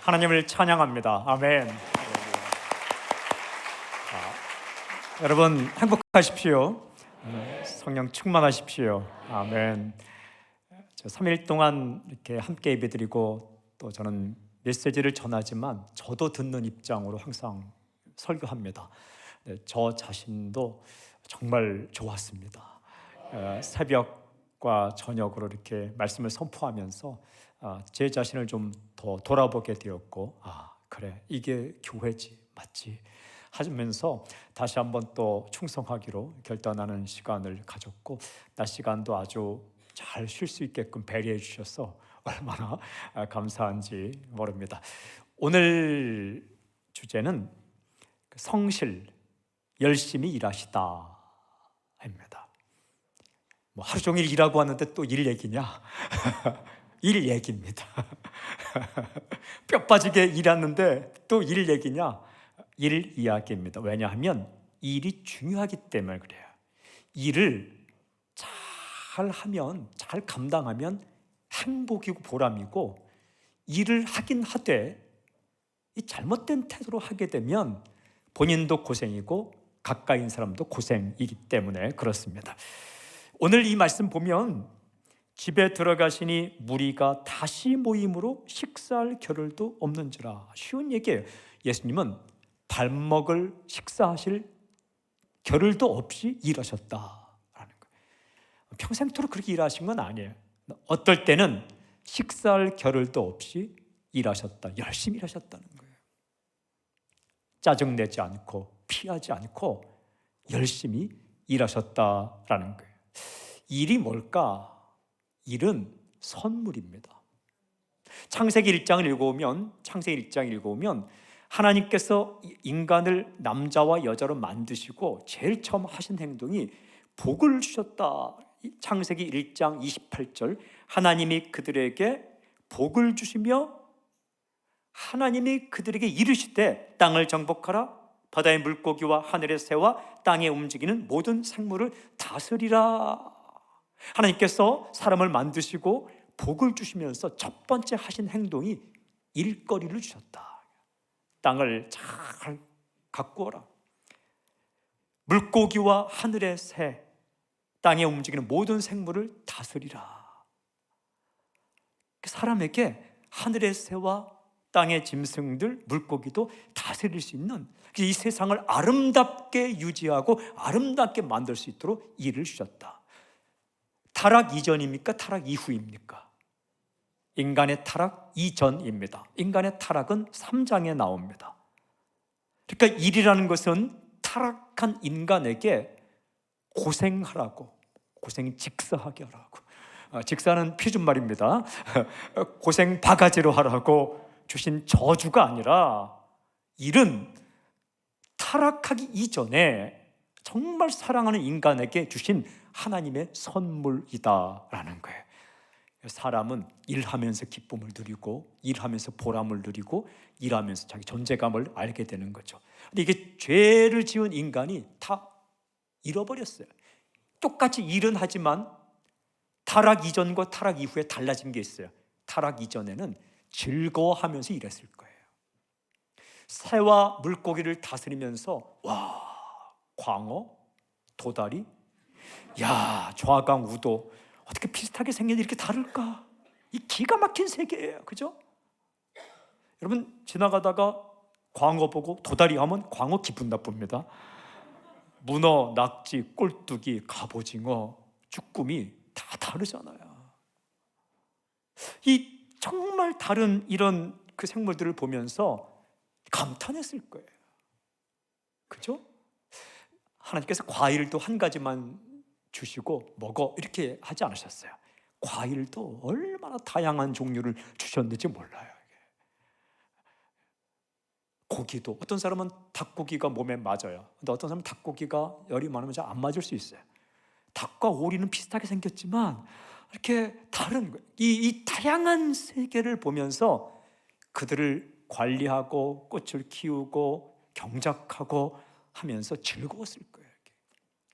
하나님을 찬양합니다. 아멘. 여러분 행복하십시오. 성령 충만하십시오. 아멘. 3일 동안 이렇게 함께 예배드리고 또 저는 메시지를 전하지만 저도 듣는 입장으로 항상 설교합니다. 저 자신도 정말 좋았습니다. 새벽과 저녁으로 이렇게 말씀을 선포하면서 제 자신을 좀 더 돌아보게 되었고, 그래, 이게 교회지, 맞지 하면서 다시 한번 또 충성하기로 결단하는 시간을 가졌고, 낮 시간도 아주 잘 쉴 수 있게끔 배려해 주셔서 얼마나 감사한지 모릅니다. 오늘 주제는 성실, 열심히 일하시다 입니다. 뭐 하루 종일 일하고 왔는데 또 일 얘기냐? 일 얘기입니다. 뼈 빠지게 일하는데 또 일 얘기냐? 일 이야기입니다. 왜냐하면 일이 중요하기 때문에 그래요. 일을 잘 하면, 잘 감당하면 행복이고 보람이고, 일을 하긴 하되 이 잘못된 태도로 하게 되면 본인도 고생이고 가까이 있는 사람도 고생이기 때문에 그렇습니다. 오늘 이 말씀 보면 집에 들어가시니 무리가 다시 모임으로 식사할 겨를도 없는지라. 쉬운 얘기예요. 예수님은 밥 먹을 식사하실 겨를도 없이 일하셨다라는 거예요. 평생토록 그렇게 일하신 건 아니에요. 어떨 때는 식사할 겨를도 없이 일하셨다, 열심히 일하셨다는 거예요. 짜증내지 않고 피하지 않고 열심히 일하셨다라는 거예요. 일이 뭘까? 일은 선물입니다. 창세기 1장을 읽어보면 하나님께서 인간을 남자와 여자로 만드시고 제일 처음 하신 행동이 복을 주셨다. 창세기 1장 28절, 하나님이 그들에게 복을 주시며 하나님이 그들에게 이르시되 땅을 정복하라, 바다의 물고기와 하늘의 새와 땅에 움직이는 모든 생물을 다스리라. 하나님께서 사람을 만드시고 복을 주시면서 첫 번째 하신 행동이 일거리를 주셨다. 땅을 잘 가꾸어라. 물고기와 하늘의 새, 땅에 움직이는 모든 생물을 다스리라. 사람에게 하늘의 새와 땅의 짐승들, 물고기도 다스릴 수 있는, 이 세상을 아름답게 유지하고 아름답게 만들 수 있도록 일을 주셨다. 타락 이전입니까? 타락 이후입니까? 인간의 타락 이전입니다. 인간의 타락은 3장에 나옵니다. 그러니까 일이라는 것은 타락한 인간에게 고생하라고, 고생 직사하게 하라고, 직사는 표준말입니다. 고생 바가지로 하라고 주신 저주가 아니라, 일은 타락하기 이전에 정말 사랑하는 인간에게 주신 하나님의 선물이다라는 거예요. 사람은 일하면서 기쁨을 누리고, 일하면서 보람을 누리고, 일하면서 자기 존재감을 알게 되는 거죠. 근데 이게 죄를 지은 인간이 다 잃어버렸어요. 똑같이 일은 하지만 타락 이전과 타락 이후에 달라진 게 있어요. 타락 이전에는 즐거워하면서 일했을 거예요. 새와 물고기를 다스리면서, 와, 광어, 도다리, 야, 좌강, 우도, 어떻게 비슷하게 생겼는데 이렇게 다를까? 이 기가 막힌 세계예요. 그죠? 여러분, 지나가다가 광어 보고 도다리 하면 광어 기분 나쁩니다. 문어, 낙지, 꼴뚜기, 갑오징어, 쭈꾸미 다 다르잖아요. 이 정말 다른 이런 그 생물들을 보면서 감탄했을 거예요. 그죠? 하나님께서 과일도 한 가지만 주시고 먹어 이렇게 하지 않으셨어요. 과일도 얼마나 다양한 종류를 주셨는지 몰라요. 고기도, 어떤 사람은 닭고기가 몸에 맞아요. 근데 어떤 사람은 닭고기가 열이 많으면 잘 안 맞을 수 있어요. 닭과 오리는 비슷하게 생겼지만 이렇게 다른 거예요. 이 다양한 세계를 보면서 그들을 관리하고 꽃을 키우고 경작하고 하면서 즐거웠을 거예요.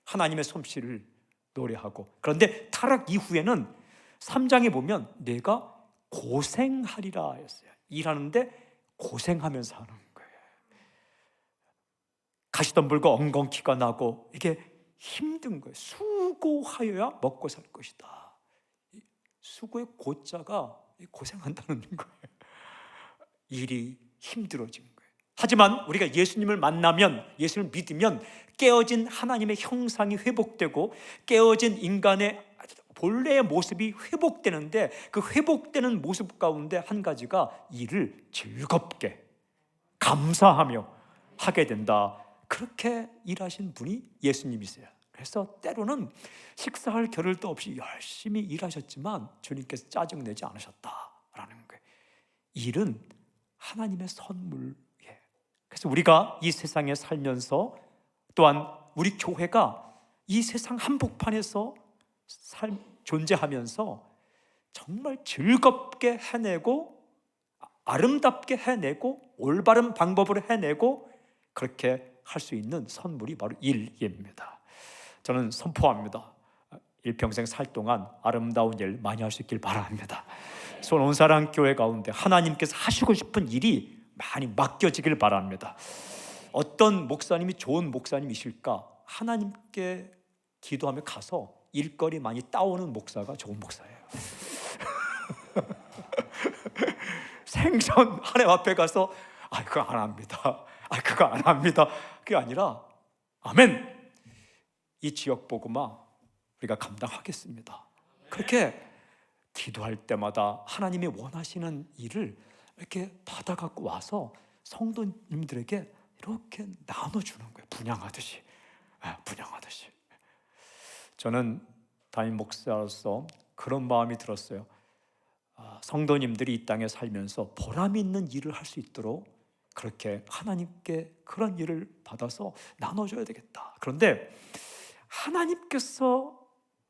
하나님의 솜씨를 노래하고. 그런데 타락 이후에는 3장에 보면 내가 고생하리라 했어요. 일하는데 고생하면서 하는 거예요. 가시덤불과 엉겅퀴가 나고 이게 힘든 거예요. 수고하여야 먹고 살 것이다. 수고의 고자가 고생한다는 거예요. 일이 힘들어진 거예요. 하지만 우리가 예수님을 만나면, 예수님을 믿으면 깨어진 하나님의 형상이 회복되고 깨어진 인간의 본래의 모습이 회복되는데, 그 회복되는 모습 가운데 한 가지가 일을 즐겁게 감사하며 하게 된다. 그렇게 일하신 분이 예수님이세요. 그래서 때로는 식사할 겨를도 없이 열심히 일하셨지만 주님께서 짜증내지 않으셨다라는 거예요. 일은 하나님의 선물이에요. 그래서 우리가 이 세상에 살면서, 또한 우리 교회가 이 세상 한복판에서 존재하면서 정말 즐겁게 해내고 아름답게 해내고 올바른 방법으로 해내고 그렇게 할 수 있는 선물이 바로 일입니다. 저는 선포합니다. 일평생 살 동안 아름다운 일 많이 할 수 있길 바랍니다. 손온사랑 교회 가운데 하나님께서 하시고 싶은 일이 많이 맡겨지길 바랍니다. 어떤 목사님이 좋은 목사님이실까? 하나님께 기도하며 가서 일거리 많이 따오는 목사가 좋은 목사예요. 생전 하나님 앞에 가서 그거 안 합니다. 그거 안 합니다. 그게 아니라 아멘. 이 지역 복음화 우리가 감당하겠습니다. 그렇게 기도할 때마다 하나님이 원하시는 일을 이렇게 받아갖고 와서 성도님들에게 이렇게 나눠주는 거예요. 분양하듯이. 분양하듯이. 저는 담임 목사로서 그런 마음이 들었어요. 성도님들이 이 땅에 살면서 보람 있는 일을 할 수 있도록 그렇게 하나님께 그런 일을 받아서 나눠줘야 되겠다. 그런데 하나님께서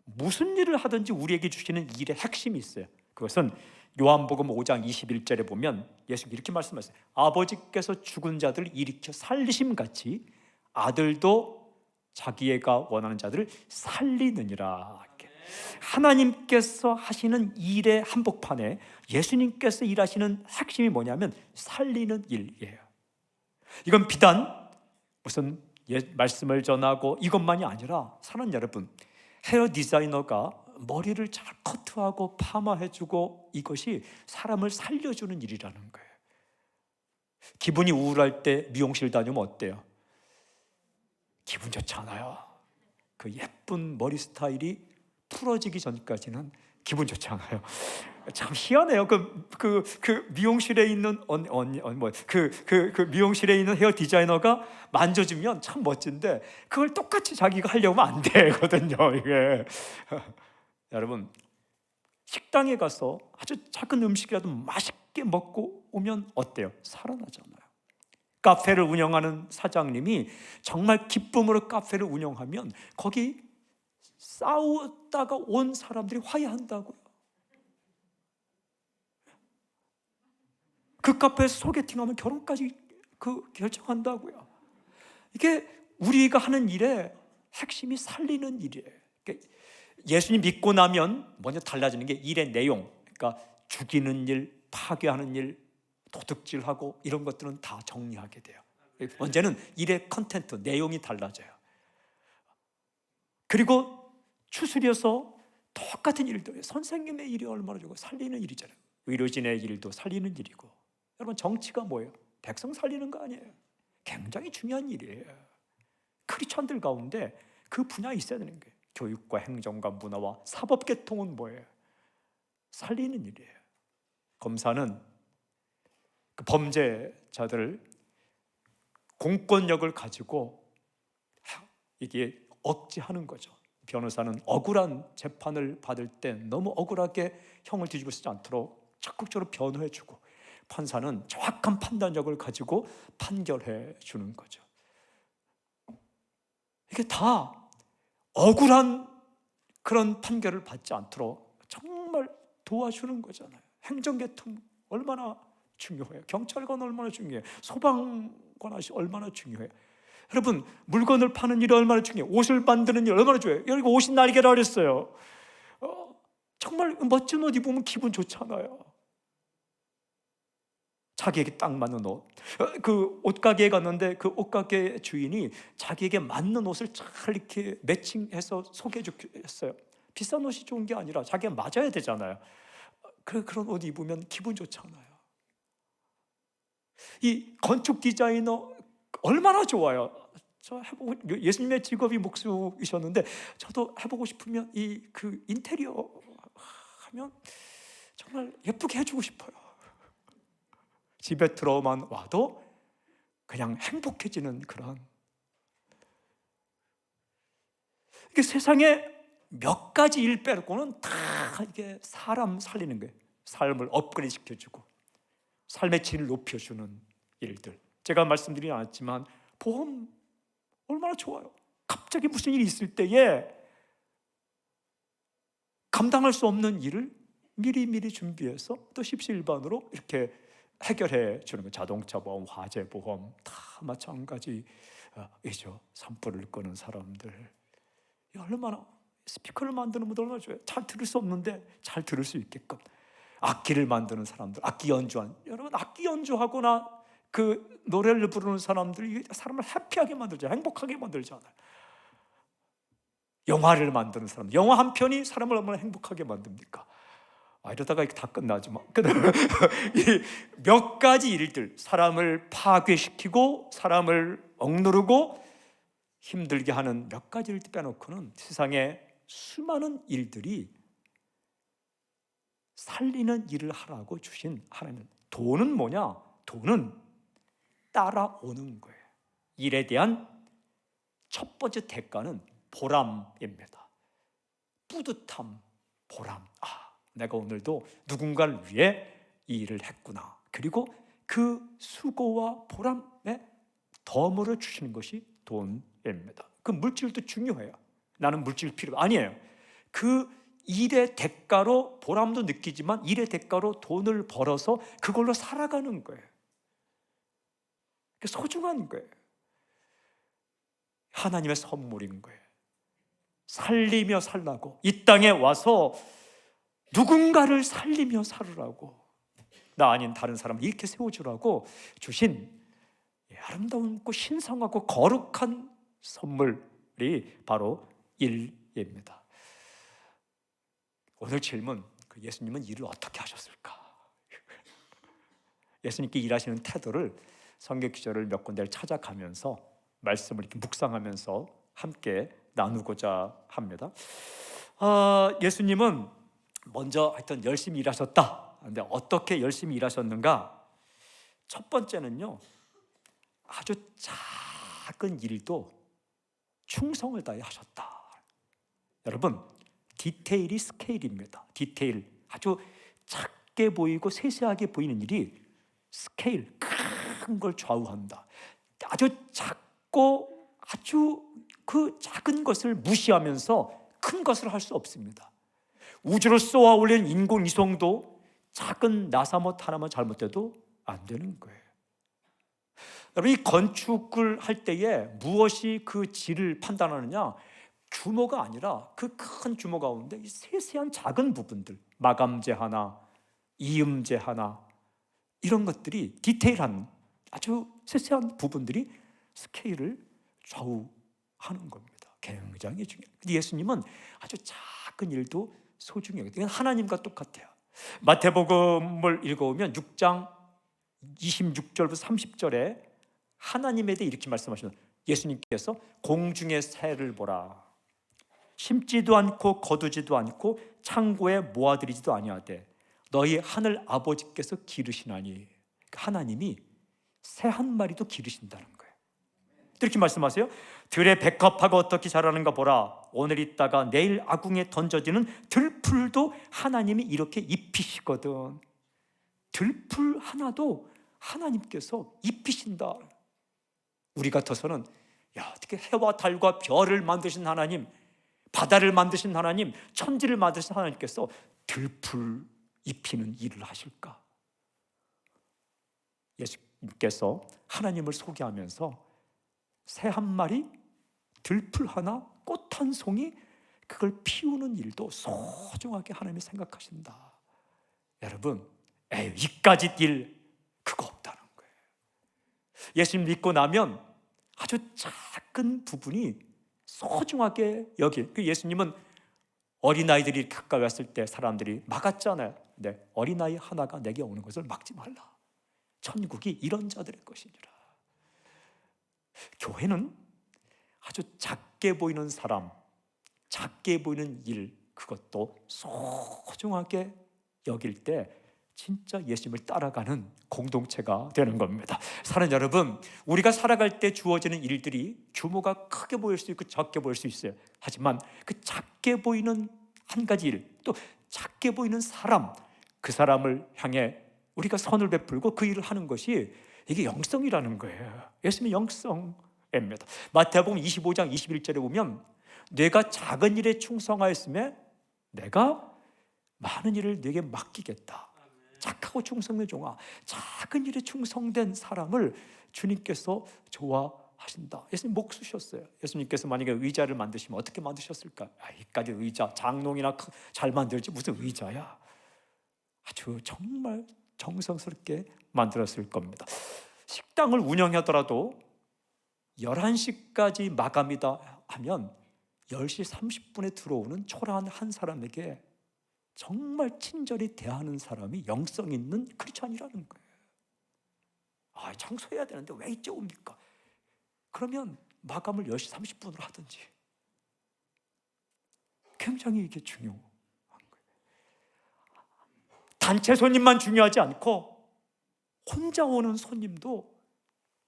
무슨 일을 하든지 우리에게 주시는 일의 핵심이 있어요. 그것은 요한복음 5장 21절에 보면 예수님 이렇게 말씀하세요. 아버지께서 죽은 자들을 일으켜 살리심같이 아들도 자기가 원하는 자들을 살리느니라. 하나님께서 하시는 일의 한복판에 예수님께서 일하시는 핵심이 뭐냐면 살리는 일이에요. 이건 비단 무슨 말씀을 전하고 이것만이 아니라, 사는 여러분, 헤어 디자이너가 머리를 잘 커트하고 파마해주고 이것이 사람을 살려주는 일이라는 거예요. 기분이 우울할 때 미용실 다니면 어때요? 기분 좋지 않아요. 그 예쁜 머리 스타일이 풀어지기 전까지는 기분 좋지 않아요. 참 희한해요. 그 미용실에 있는 미용실에 있는 헤어 디자이너가 만져주면 참 멋진데 그걸 똑같이 자기가 하려고 하면 안 되거든요. 이게 여러분, 식당에 가서 아주 작은 음식이라도 맛있게 먹고 오면 어때요? 살아나잖아요. 카페를 운영하는 사장님이 정말 기쁨으로 카페를 운영하면 거기 싸우다가 온 사람들이 화해한다고요. 그 카페에서 소개팅하면 결혼까지 결정한다고요. 이게 우리가 하는 일의 핵심이 살리는 일이에요. 그러니까 예수님 믿고 나면 먼저 달라지는 게 일의 내용. 그러니까 죽이는 일, 파괴하는 일, 도둑질하고 이런 것들은 다 정리하게 돼요. 문제는 일의 컨텐트, 내용이 달라져요. 그리고 추스려서 똑같은 일도, 선생님의 일이 얼마나 좋고 살리는 일이잖아요. 의료진의 일도 살리는 일이고. 여러분, 정치가 뭐예요? 백성 살리는 거 아니에요? 굉장히 중요한 일이에요. 크리스천들 가운데 그 분야에 있어야 되는 거예요. 교육과 행정과 문화와 사법계통은 뭐예요? 살리는 일이에요. 검사는 그 범죄자들을 공권력을 가지고 이게 억제하는 거죠. 변호사는 억울한 재판을 받을 때 너무 억울하게 형을 뒤집어 쓰지 않도록 적극적으로 변호해주고, 판사는 정확한 판단력을 가지고 판결해 주는 거죠. 이게 다 억울한 그런 판결을 받지 않도록 정말 도와주는 거잖아요. 행정계통 얼마나 중요해요. 경찰관 얼마나 중요해요. 소방관 아저씨 얼마나 중요해요. 여러분, 물건을 파는 일이 얼마나 중요해요. 옷을 만드는 일 얼마나 중요해요. 여기 옷이 날개라 그랬어요. 정말 멋진 옷 입으면 기분 좋잖아요. 자기에게 딱 맞는 옷. 그 옷가게에 갔는데 그 옷가게 주인이 자기에게 맞는 옷을 잘 이렇게 매칭해서 소개해 줬어요. 비싼 옷이 좋은 게 아니라 자기가 맞아야 되잖아요. 그런 옷 입으면 기분 좋잖아요. 이 건축 디자이너 얼마나 좋아요. 저 해보고, 예수님의 직업이 목수이셨는데 저도 해보고 싶으면 그 인테리어 하면 정말 예쁘게 해주고 싶어요. 집에 들어만 와도 그냥 행복해지는 그런. 이게 세상에 몇 가지 일 빼놓고는 다 이게 사람 살리는 거예요. 삶을 업그레이드 시켜주고 삶의 질을 높여주는 일들. 제가 말씀드리지 않았지만 보험 얼마나 좋아요. 갑자기 무슨 일이 있을 때에 감당할 수 없는 일을 미리미리 준비해서 또 십시일반으로 이렇게 해결해 주는 거. 자동차 보험, 화재 보험 다 마찬가지이죠. 산불을 끄는 사람들 얼마나, 스피커를 만드는 분들 얼마나 좋아요. 잘 들을 수 없는데 잘 들을 수 있게끔. 악기를 만드는 사람들, 악기 연주한, 여러분 악기 연주하거나 그 노래를 부르는 사람들이 사람을 해피하게 만들잖아요. 행복하게 만들잖아요. 영화를 만드는 사람, 영화 한 편이 사람을 얼마나 행복하게 만듭니까? 이러다가 다 끝나지 뭐. 몇 가지 일들, 사람을 파괴시키고 사람을 억누르고 힘들게 하는 몇 가지 일들 빼놓고는 세상에 수많은 일들이 살리는 일을 하라고 주신 하나님. 돈은 뭐냐? 돈은 따라오는 거예요. 일에 대한 첫 번째 대가는 보람입니다. 뿌듯함, 보람. 내가 오늘도 누군가를 위해 이 일을 했구나. 그리고 그 수고와 보람에 덤으로 주시는 것이 돈입니다. 그 물질도 중요해요. 나는 물질 필요 아니에요. 그 일의 대가로 보람도 느끼지만 일의 대가로 돈을 벌어서 그걸로 살아가는 거예요. 소중한 거예요. 하나님의 선물인 거예요. 살리며 살라고, 이 땅에 와서 누군가를 살리며 살으라고, 나 아닌 다른 사람을 이렇게 세워주라고 주신 아름다운 신성하고 거룩한 선물이 바로 일입니다. 오늘 질문, 예수님은 일을 어떻게 하셨을까? 예수님께 일하시는 태도를 성경 구절을 몇 군데를 찾아가면서 말씀을 이렇게 묵상하면서 함께 나누고자 합니다. 예수님은 먼저 하여튼 열심히 일하셨다. 그런데 어떻게 열심히 일하셨는가? 첫 번째는요, 아주 작은 일도 충성을 다해 하셨다. 여러분, 디테일이 스케일입니다. 디테일, 아주 작게 보이고 세세하게 보이는 일이 스케일, 큰 걸 좌우한다. 아주 작고 아주 그 작은 것을 무시하면서 큰 것을 할 수 없습니다. 우주를 쏘아 올리는 인공위성도 작은 나사못 하나만 잘못돼도 안 되는 거예요. 여러분, 이 건축을 할 때에 무엇이 그 질을 판단하느냐? 규모가 아니라 그 큰 규모 가운데 이 세세한 작은 부분들, 마감재 하나, 이음재 하나, 이런 것들이 디테일한 아주 세세한 부분들이 스케일을 좌우하는 겁니다. 굉장히 중요해요. 예수님은 아주 작은 일도 소중해요. 이건 하나님과 똑같아요. 마태복음을 읽어보면 6장 26절부터 30절에 하나님에 대해 이렇게 말씀하시는, 예수님께서 공중의 새를 보라. 심지도 않고 거두지도 않고 창고에 모아들이지도 아니하되 너희 하늘 아버지께서 기르시나니. 하나님이 새 한 마리도 기르신다는 거예요. 이렇게 말씀하세요. 들의 백합화가 어떻게 자라는가 보라. 오늘 있다가 내일 아궁에 던져지는 들풀도 하나님이 이렇게 입히시거든. 들풀 하나도 하나님께서 입히신다. 우리 같아서는 어떻게 해와 달과 별을 만드신 하나님, 바다를 만드신 하나님, 천지를 만드신 하나님께서 들풀 입히는 일을 하실까? 예수님께서 하나님을 소개하면서 새 한 마리, 들풀 하나, 꽃 한 송이, 그걸 피우는 일도 소중하게 하나님이 생각하신다. 여러분, 이까짓 일 그거 없다. 예수님 믿고 나면 아주 작은 부분이 소중하게 그 예수님은 어린아이들이 가까이 왔을 때 사람들이 막았잖아요. 근데 어린아이 하나가 내게 오는 것을 막지 말라. 천국이 이런 자들의 것이니라. 교회는 아주 작게 보이는 사람, 작게 보이는 일, 그것도 소중하게 여길 때 진짜 예수님을 따라가는 공동체가 되는 겁니다. 사랑하는 여러분, 우리가 살아갈 때 주어지는 일들이 규모가 크게 보일 수 있고 작게 보일 수 있어요. 하지만 그 작게 보이는 한 가지 일, 또 작게 보이는 사람, 그 사람을 향해 우리가 선을 베풀고 그 일을 하는 것이 이게 영성이라는 거예요. 예수님의 영성입니다. 마태복음 25장 21절에 보면 내가 작은 일에 충성하였음에 내가 많은 일을 네게 맡기겠다. 착하고 충성된 종아, 작은 일에 충성된 사람을 주님께서 좋아하신다. 예수님 목 쓰셨어요. 예수님께서 만약에 의자를 만드시면 어떻게 만드셨을까? 이까지 의자, 장롱이나 잘 만들지 무슨 의자야. 아주 정말 정성스럽게 만들었을 겁니다. 식당을 운영하더라도 11시까지 마감이다 하면 10시 30분에 들어오는 초라한 한 사람에게 정말 친절히 대하는 사람이 영성 있는 크리스찬이라는 거예요. 청소해야 되는데 왜 이제 옵니까? 그러면 마감을 10시 30분으로 하든지. 굉장히 이게 중요한 거예요. 단체 손님만 중요하지 않고 혼자 오는 손님도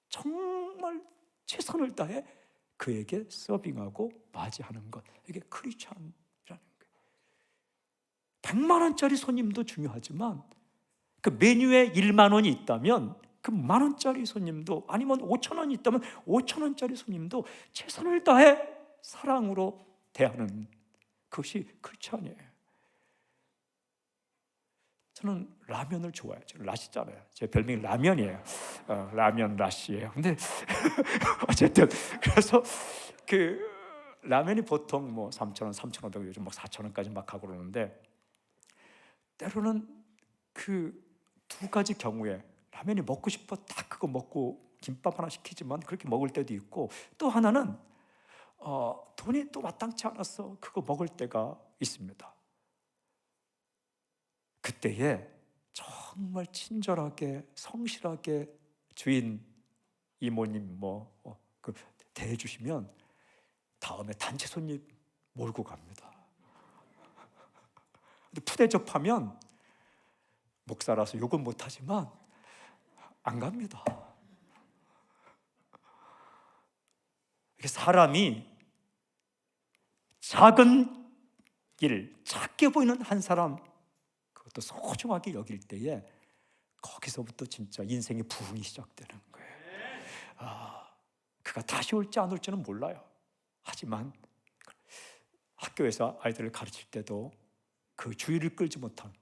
정말 최선을 다해 그에게 서빙하고 맞이하는 것, 이게 크리스찬. 100만 원짜리 손님도 중요하지만 그 메뉴에 1만 원이 있다면 그 만 원짜리 손님도, 아니면 5천 원이 있다면 5천 원짜리 손님도 최선을 다해 사랑으로 대하는 그것이 크리스찬이에요. 저는 라면을 좋아해요. 저는 라시잖아요. 제 별명이 라면이에요. 라면 라시예요. 근데 어쨌든 그래서 그 라면이 보통 뭐 3,000원, 3,500원, 요즘 막 4,000원까지 막 하고 그러는데, 때로는 그 두 가지 경우에 라면이 먹고 싶어 딱 그거 먹고 김밥 하나 시키지만 그렇게 먹을 때도 있고, 또 하나는 돈이 또 마땅치 않아서 그거 먹을 때가 있습니다. 그때에 정말 친절하게 성실하게 주인 이모님 그 대해주시면 다음에 단체 손님 몰고 갑니다. 근데 푸대접하면 목사라서 욕은 못하지만 안 갑니다. 이게 사람이 작은 일, 작게 보이는 한 사람, 그것도 소중하게 여길 때에 거기서부터 진짜 인생의 부흥이 시작되는 거예요. 그가 다시 올지 안 올지는 몰라요. 하지만 학교에서 아이들을 가르칠 때도 그 주의를 끌지 못한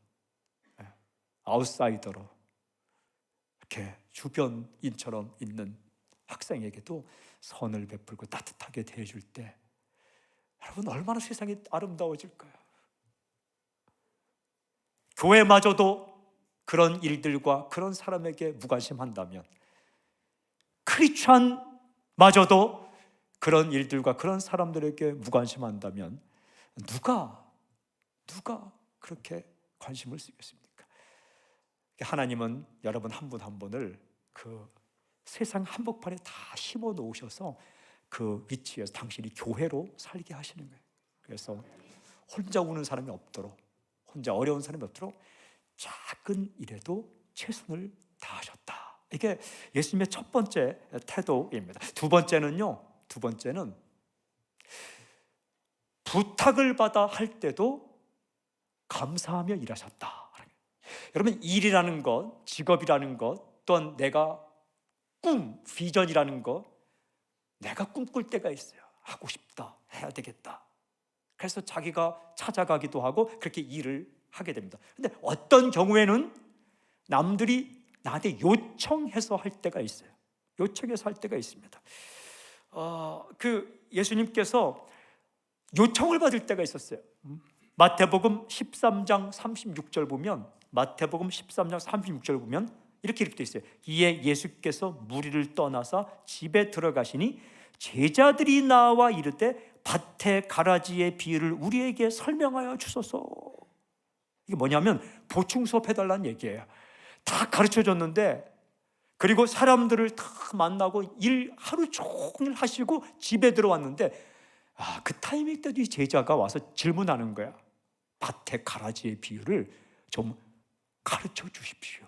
아웃사이더로 이렇게 주변인처럼 있는 학생에게도 선을 베풀고 따뜻하게 대해줄 때 여러분 얼마나 세상이 아름다워질까요? 교회마저도 그런 일들과 그런 사람에게 무관심한다면, 크리스찬마저도 그런 일들과 그런 사람들에게 무관심한다면 누가 그렇게 관심을 쓰겠습니까? 하나님은 여러분 한 분 한 분을 그 세상 한복판에 다 심어 놓으셔서 그 위치에서 당신이 교회로 살게 하시는 거예요. 그래서 혼자 우는 사람이 없도록, 혼자 어려운 사람이 없도록 작은 일에도 최선을 다하셨다. 이게 예수님의 첫 번째 태도입니다. 두 번째는 부탁을 받아 할 때도 감사하며 일하셨다. 여러분, 일이라는 것, 직업이라는 것, 또한 내가 비전이라는 것, 내가 꿈꿀 때가 있어요. 하고 싶다, 해야 되겠다. 그래서 자기가 찾아가기도 하고 그렇게 일을 하게 됩니다. 근데 어떤 경우에는 남들이 나한테 요청해서 할 때가 있어요. 요청해서 할 때가 있습니다. 그 예수님께서 요청을 받을 때가 있었어요. 마태복음 13장 36절 보면, 마태복음 13장 36절 보면 이렇게 되어 있어요. 이에 예수께서 무리를 떠나서 집에 들어가시니 제자들이 나와 이르되 밭의 가라지의 비유를 우리에게 설명하여 주소서. 이게 뭐냐면 보충 수업 해달라는 얘기예요. 다 가르쳐 줬는데, 그리고 사람들을 다 만나고 일 하루 종일 하시고 집에 들어왔는데, 그 타이밍 때도 이 제자가 와서 질문하는 거야. 밭의 가라지의 비유를 좀 가르쳐 주십시오.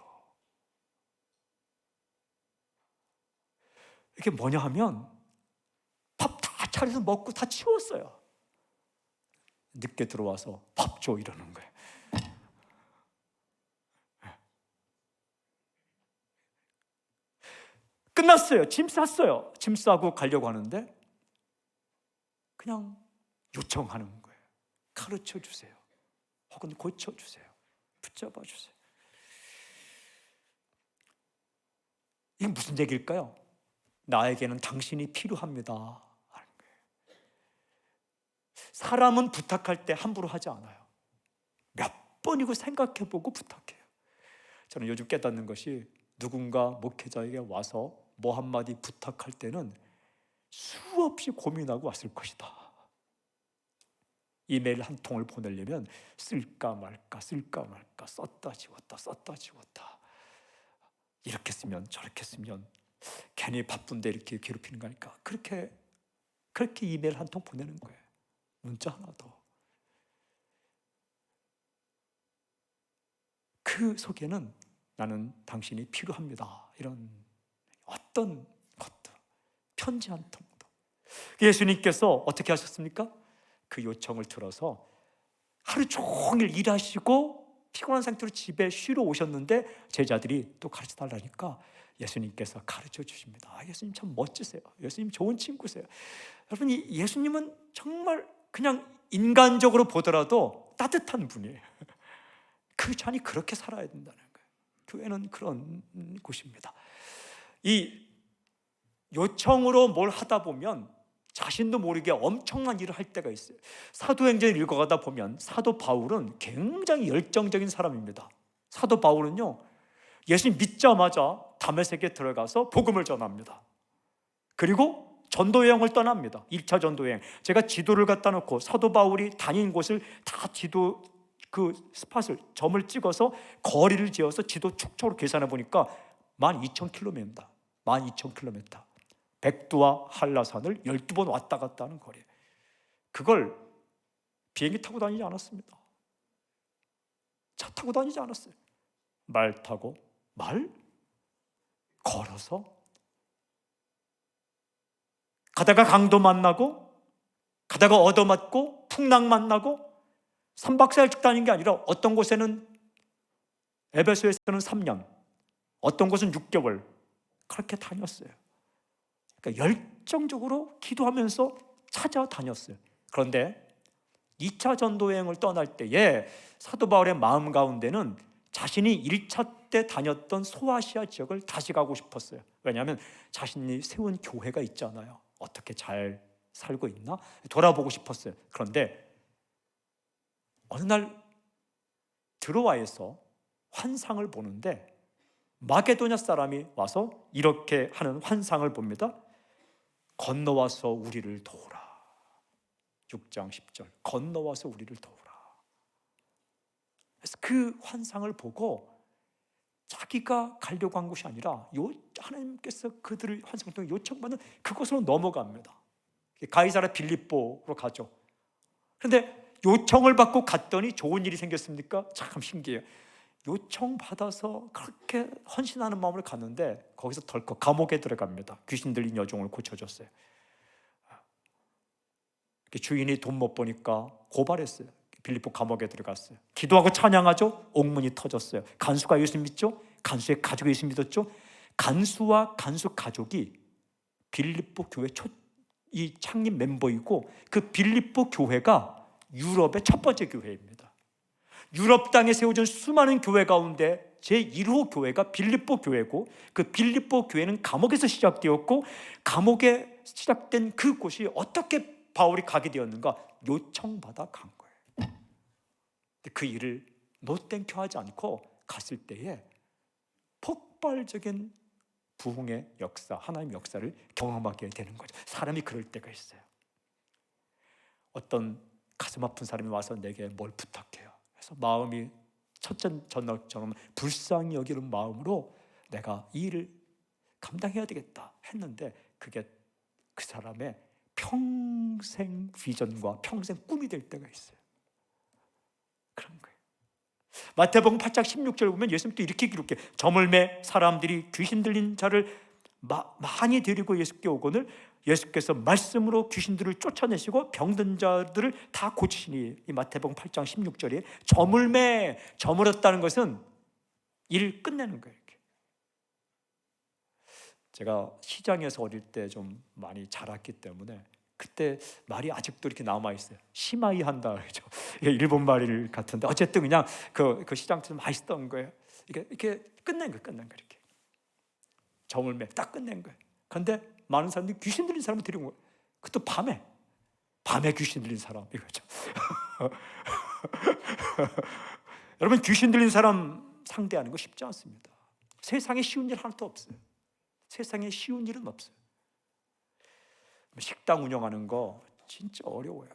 이게 뭐냐 하면 밥 다 차려서 먹고 다 치웠어요. 늦게 들어와서 밥 줘 이러는 거예요. 끝났어요. 짐 쌌어요. 짐 싸고 가려고 하는데 그냥 요청하는 거예요. 가르쳐 주세요. 혹은 고쳐 주세요. 붙잡아 주세요. 이게 무슨 얘기일까요? 나에게는 당신이 필요합니다 하는 거예요. 사람은 부탁할 때 함부로 하지 않아요. 몇 번이고 생각해보고 부탁해요. 저는 요즘 깨닫는 것이, 누군가 목회자에게 와서 뭐 한마디 부탁할 때는 수없이 고민하고 왔을 것이다. 이메일 한 통을 보내려면 쓸까 말까 썼다 지웠다 이렇게 쓰면 저렇게 쓰면 괜히 바쁜데 이렇게 괴롭히는 거니까 그렇게 이메일 한 통 보내는 거예요. 문자 하나 더. 그 속에는 나는 당신이 필요합니다, 이런 어떤 것도, 편지 한 통도. 예수님께서 어떻게 하셨습니까? 그 요청을 들어서 하루 종일 일하시고 피곤한 상태로 집에 쉬러 오셨는데 제자들이 또 가르쳐 달라니까 예수님께서 가르쳐 주십니다. 예수님 참 멋지세요. 예수님 좋은 친구세요. 여러분, 이 예수님은 정말 그냥 인간적으로 보더라도 따뜻한 분이에요. 그 잔이 그렇게 살아야 된다는 거예요. 교회는 그런 곳입니다. 이 요청으로 뭘 하다 보면 자신도 모르게 엄청난 일을 할 때가 있어요. 사도행전을 읽어가다 보면 사도 바울은 굉장히 열정적인 사람입니다. 사도 바울은요, 예수님 믿자마자 다메섹에 들어가서 복음을 전합니다. 그리고 전도여행을 떠납니다. 1차 전도여행. 제가 지도를 갖다 놓고 사도 바울이 다닌 곳을 다 지도 그 스팟을 점을 찍어서 거리를 지어서 지도 축적으로 계산해 보니까 12,000km입니다. 12,000km. 백두와 한라산을 12번 왔다 갔다 하는 거리. 그걸 비행기 타고 다니지 않았습니다. 차 타고 다니지 않았어요. 말 타고, 걸어서, 가다가 강도 만나고, 가다가 얻어맞고, 풍랑 만나고, 3박 4일씩 다닌 게 아니라 어떤 곳에는, 에베소에서는 3년, 어떤 곳은 6개월 그렇게 다녔어요. 그러니까 열정적으로 기도하면서 찾아다녔어요. 그런데 2차 전도여행을 떠날 때에 사도 바울의 마음 가운데는 자신이 1차 때 다녔던 소아시아 지역을 다시 가고 싶었어요. 왜냐하면 자신이 세운 교회가 있잖아요. 어떻게 잘 살고 있나? 돌아보고 싶었어요. 그런데 어느 날 드로아에서 환상을 보는데 마게도냐 사람이 와서 이렇게 하는 환상을 봅니다. 건너와서 우리를 도우라. 6장 10절. 건너와서 우리를 도우라. 그래서 그 환상을 보고 자기가 가려고 한 곳이 아니라 하나님께서 그들을 환상을 통해 요청받는 그곳으로 넘어갑니다. 가이사랴 빌립보로 가죠. 그런데 요청을 받고 갔더니 좋은 일이 생겼습니까? 참 신기해요. 요청받아서 그렇게 헌신하는 마음으로 갔는데 거기서 덜컥 감옥에 들어갑니다. 귀신 들린 여종을 고쳐줬어요. 주인이 돈 못 버니까 고발했어요. 빌립보 감옥에 들어갔어요. 기도하고 찬양하죠. 옥문이 터졌어요. 간수가 예수 믿죠. 간수의 가족이 예수 믿었죠. 간수와 간수 가족이 빌립보 교회 이 창립 멤버이고 그 빌립보 교회가 유럽의 첫 번째 교회입니다. 유럽 땅에 세워진 수많은 교회 가운데 제1호 교회가 빌립보 교회고 그 빌립보 교회는 감옥에서 시작되었고 감옥에 시작된 그곳이 어떻게 바울이 가게 되었는가? 요청받아 간 거예요. 그 일을 노땡큐 하지 않고 갔을 때에 폭발적인 부흥의 역사, 하나님의 역사를 경험하게 되는 거죠. 사람이 그럴 때가 있어요. 어떤 가슴 아픈 사람이 와서 내게 뭘 부탁해요. 그래서 마음이 첫째 전날처럼 불쌍히 여기는 마음으로 내가 이 일을 감당해야 되겠다 했는데 그게 그 사람의 평생 비전과 평생 꿈이 될 때가 있어요. 그런 거예요. 마태복음 8장 16절 보면 예수님 또 이렇게 기록해. 저물매 사람들이 귀신 들린 자를 많이 데리고 예수께 오거늘 예수께서 말씀으로 귀신들을 쫓아내시고 병든 자들을 다 고치시니. 이 마태복음 8장 16절에 저물었다는 것은 일을 끝내는 거예요. 이렇게. 제가 시장에서 어릴 때 좀 많이 자랐기 때문에 그때 말이 아직도 이렇게 남아 있어요. 시마이 한다 그죠? 일본 말 같은데 어쨌든 그냥 그 시장에서 많이 쓰던 거예요. 이렇게 끝낸 거 이렇게 저물매 딱 끝낸 거예요. 그런데 많은 사람들이 귀신 들린 사람을 데리고 온 거예요. 그것도 밤에 귀신 들린 사람 이거죠. 여러분 귀신 들린 사람 상대하는 거 쉽지 않습니다. 세상에 쉬운 일 하나도 없어요. 세상에 쉬운 일은 없어요. 식당 운영하는 거 진짜 어려워요.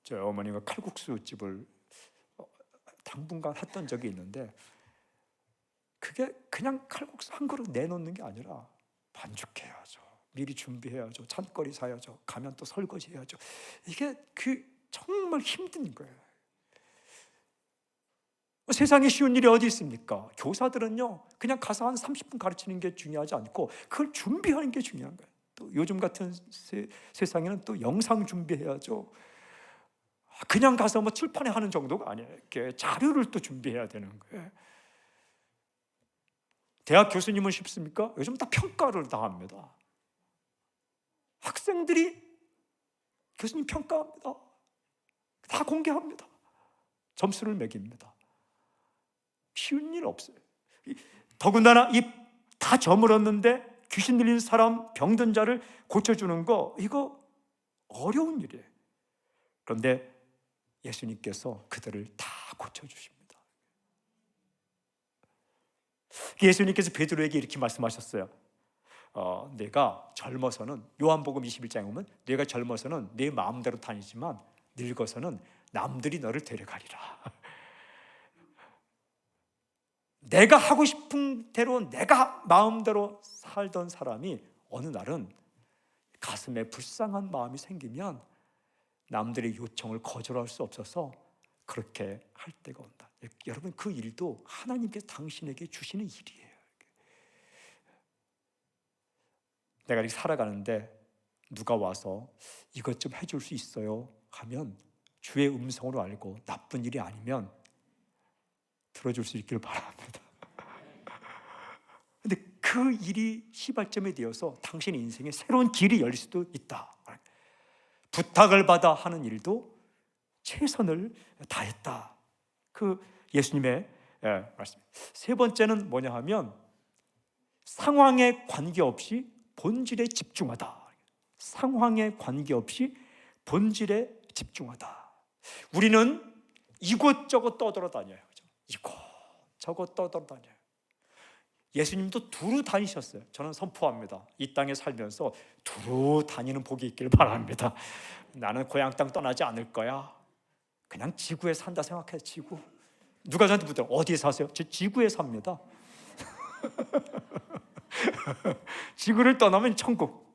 저희 어머니가 칼국수 집을 당분간 했던 적이 있는데 그게 그냥 칼국수 한 그릇 내놓는 게 아니라 반죽해야죠. 미리 준비해야죠. 찬거리 사야죠. 가면 또 설거지 해야죠. 이게 정말 힘든 거예요. 세상에 쉬운 일이 어디 있습니까? 교사들은요 그냥 가서 한 30분 가르치는 게 중요하지 않고 그걸 준비하는 게 중요한 거예요. 또 요즘 같은 세상에는 또 영상 준비해야죠. 그냥 가서 뭐 출판에 하는 정도가 아니에요. 이렇게 자료를 또 준비해야 되는 거예요. 대학 교수님은 쉽습니까? 요즘 다 평가를 다 합니다. 학생들이 교수님 평가합니다. 다 공개합니다. 점수를 매깁니다. 쉬운 일 없어요. 더군다나 다 저물었는데 귀신 들린 사람, 병든 자를 고쳐주는 거 이거 어려운 일이에요. 그런데 예수님께서 그들을 다 고쳐주십니다. 예수님께서 베드로에게 이렇게 말씀하셨어요. 내가 젊어서는 요한복음 21장에 보면 내가 젊어서는 내 마음대로 다니지만 늙어서는 남들이 너를 데려가리라. 내가 하고 싶은 대로 내가 마음대로 살던 사람이 어느 날은 가슴에 불쌍한 마음이 생기면 남들의 요청을 거절할 수 없어서 그렇게 할 때가 온다. 여러분 그 일도 하나님께서 당신에게 주시는 일이에요. 내가 이렇게 살아가는데 누가 와서 이것 좀 해줄 수 있어요 하면 주의 음성으로 알고 나쁜 일이 아니면 들어줄 수 있기를 바랍니다. 근데 그 일이 시발점이 되어서 당신의 인생에 새로운 길이 열릴 수도 있다. 부탁을 받아 하는 일도 최선을 다했다. 그 예수님의 말씀. 세 번째는 뭐냐 하면 상황에 관계없이 본질에 집중하다. 상황에 관계없이 본질에 집중하다. 우리는 이곳저곳 떠돌아다녀요. 이곳저곳 떠돌아다녀요. 예수님도 두루 다니셨어요. 저는 선포합니다. 이 땅에 살면서 두루 다니는 복이 있길 바랍니다. 나는 고향 땅 떠나지 않을 거야. 그냥 지구에 산다 생각해. 지구. 누가 저한테 묻더라. 어디에 사세요? 저 지구에 삽니다. 지구를 떠나면 천국.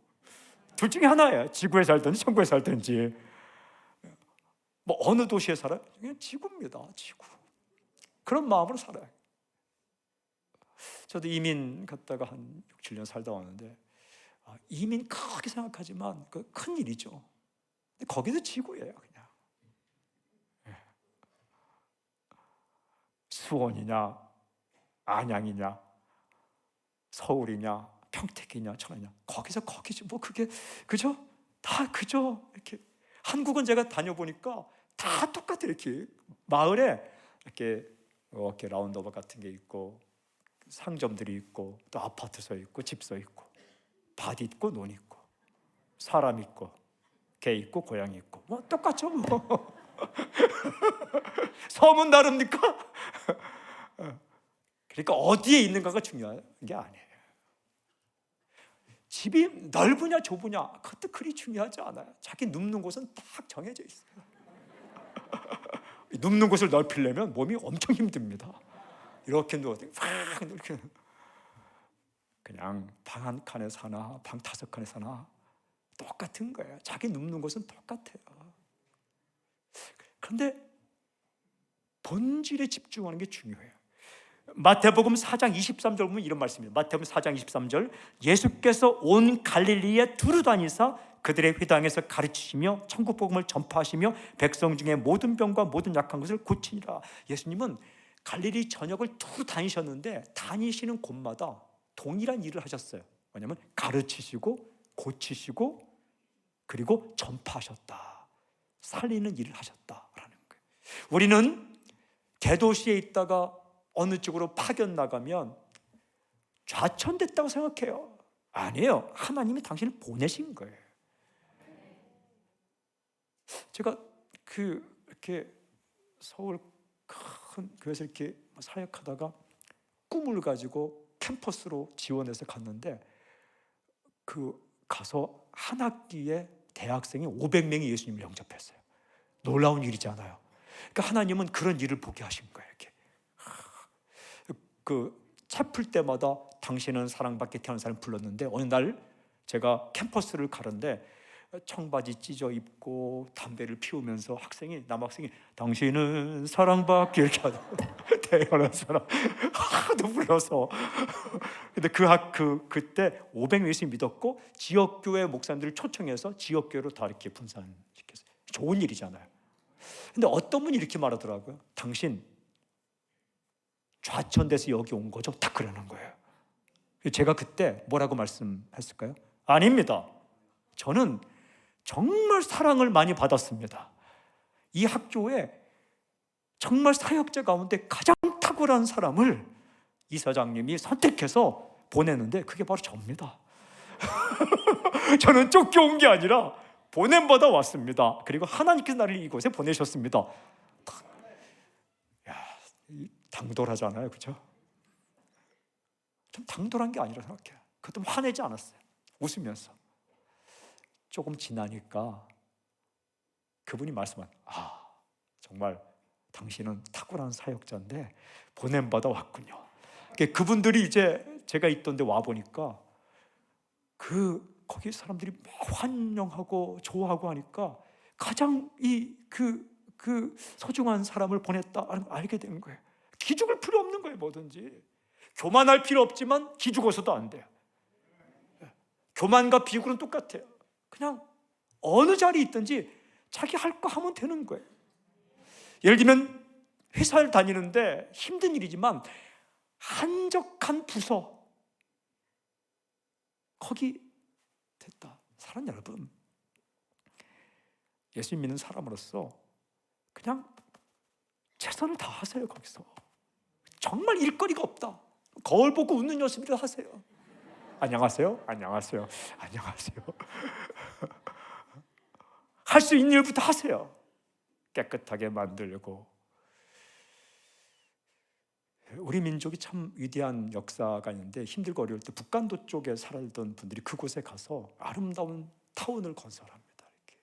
둘 중에 하나예요. 지구에 살든지 천국에 살든지. 뭐 어느 도시에 살아요? 그냥 지구입니다. 지구. 그런 마음으로 살아요. 저도 이민 갔다가 한 6, 7년 살다 왔는데 이민 크게 생각하지만 그 큰 일이죠. 근데 거기도 지구예요. 그냥 수원이냐 안양이냐 서울이냐 평택이냐 천안이냐 거기지 뭐 그게 그죠? 다 그죠? 이렇게 한국은 제가 다녀보니까 다 똑같아요. 이렇게 마을에 이렇게 라운드업 같은 게 있고 상점들이 있고 또 아파트 서 있고 집 서 있고 밭 있고 논 있고 사람 있고 개 있고 고양이 있고 뭐 똑같죠 뭐. 섬은 다릅니까? 그러니까 어디에 있는가가 중요한 게 아니에요. 집이 넓으냐 좁으냐 그것도 그리 중요하지 않아요. 자기 눕는 곳은 딱 정해져 있어요. 눕는 곳을 넓히려면 몸이 엄청 힘듭니다. 이렇게 누워서 이렇게 그냥 방 한 칸에 사나 방 5칸에 사나 똑같은 거예요. 자기 눕는 곳은 똑같아요. 그런데 본질에 집중하는 게 중요해요. 마태복음 4장 23절 보면 이런 말씀입니다. 마태복음 4장 23절, 예수께서 온 갈릴리에 두루 다니사 그들의 회당에서 가르치시며 천국 복음을 전파하시며 백성 중에 모든 병과 모든 약한 것을 고치니라. 예수님은 갈릴리 전역을 두루 다니셨는데 다니시는 곳마다 동일한 일을 하셨어요. 뭐냐면 가르치시고 고치시고 그리고 전파하셨다. 살리는 일을 하셨다라는 거예요. 우리는 대도시에 있다가 어느 쪽으로 파견 나가면 좌천됐다고 생각해요. 아니에요. 하나님이 당신을 보내신 거예요. 제가 이렇게 서울 큰 교회에서 이렇게 사역하다가 꿈을 가지고 캠퍼스로 지원해서 갔는데 가서 한 학기에 대학생이 500명이 예수님을 영접했어요. 놀라운 일이지 않아요? 그러니까 하나님은 그런 일을 보게 하신 거예요. 이렇게 채플 때마다 당신은 사랑받게 태어난 사람 불렀는데 어느 날 제가 캠퍼스를 가는데 청바지 찢어 입고 담배를 피우면서 남학생이 당신은 사랑받게 이렇게 하더라고요. 태어난 사람 하도 불러서. 근데 그때 500명씩 믿었고 지역교회 목사님들을 초청해서 지역교회로 다 이렇게 분산시켰어요. 좋은 일이잖아요. 근데 어떤 분이 이렇게 말하더라고요. 당신 좌천돼서 여기 온 거죠? 딱 그러는 거예요. 제가 그때 뭐라고 말씀했을까요? 아닙니다. 저는 정말 사랑을 많이 받았습니다. 이 학교에 정말 사역자 가운데 가장 탁월한 사람을 이사장님이 선택해서 보냈는데 그게 바로 저입니다. 저는 쫓겨온 게 아니라 보냄받아 왔습니다. 그리고 하나님께서 나를 이곳에 보내셨습니다. 당돌하잖아요, 그렇죠? 좀 당돌한 게 아니라 생각해요. 그것도 화내지 않았어요. 웃으면서. 조금 지나니까 그분이 말씀한, 정말 당신은 탁월한 사역자인데 보냄받아 왔군요. 그분들이 이제 제가 있던 데 와 보니까 거기 사람들이 막 환영하고 좋아하고 하니까 가장 그 소중한 사람을 보냈다는 걸 알게 된 거예요. 기죽을 필요 없는 거예요. 뭐든지 교만할 필요 없지만 기죽어서도 안 돼요. 교만과 비굴은 똑같아요. 그냥 어느 자리에 있든지 자기 할 거 하면 되는 거예요. 예를 들면 회사를 다니는데 힘든 일이지만 한적한 부서 거기 됐다. 사랑 여러분, 예수 믿는 사람으로서 그냥 최선을 다하세요. 거기서 정말 일거리가 없다. 거울 보고 웃는 연습이라도 하세요. 안녕하세요. 안녕하세요. 안녕하세요. 할 수 있는 일부터 하세요. 깨끗하게 만들고. 우리 민족이 참 위대한 역사가 있는데 힘들고 어려울 때 북간도 쪽에 살던 분들이 그곳에 가서 아름다운 타운을 건설합니다. 이렇게.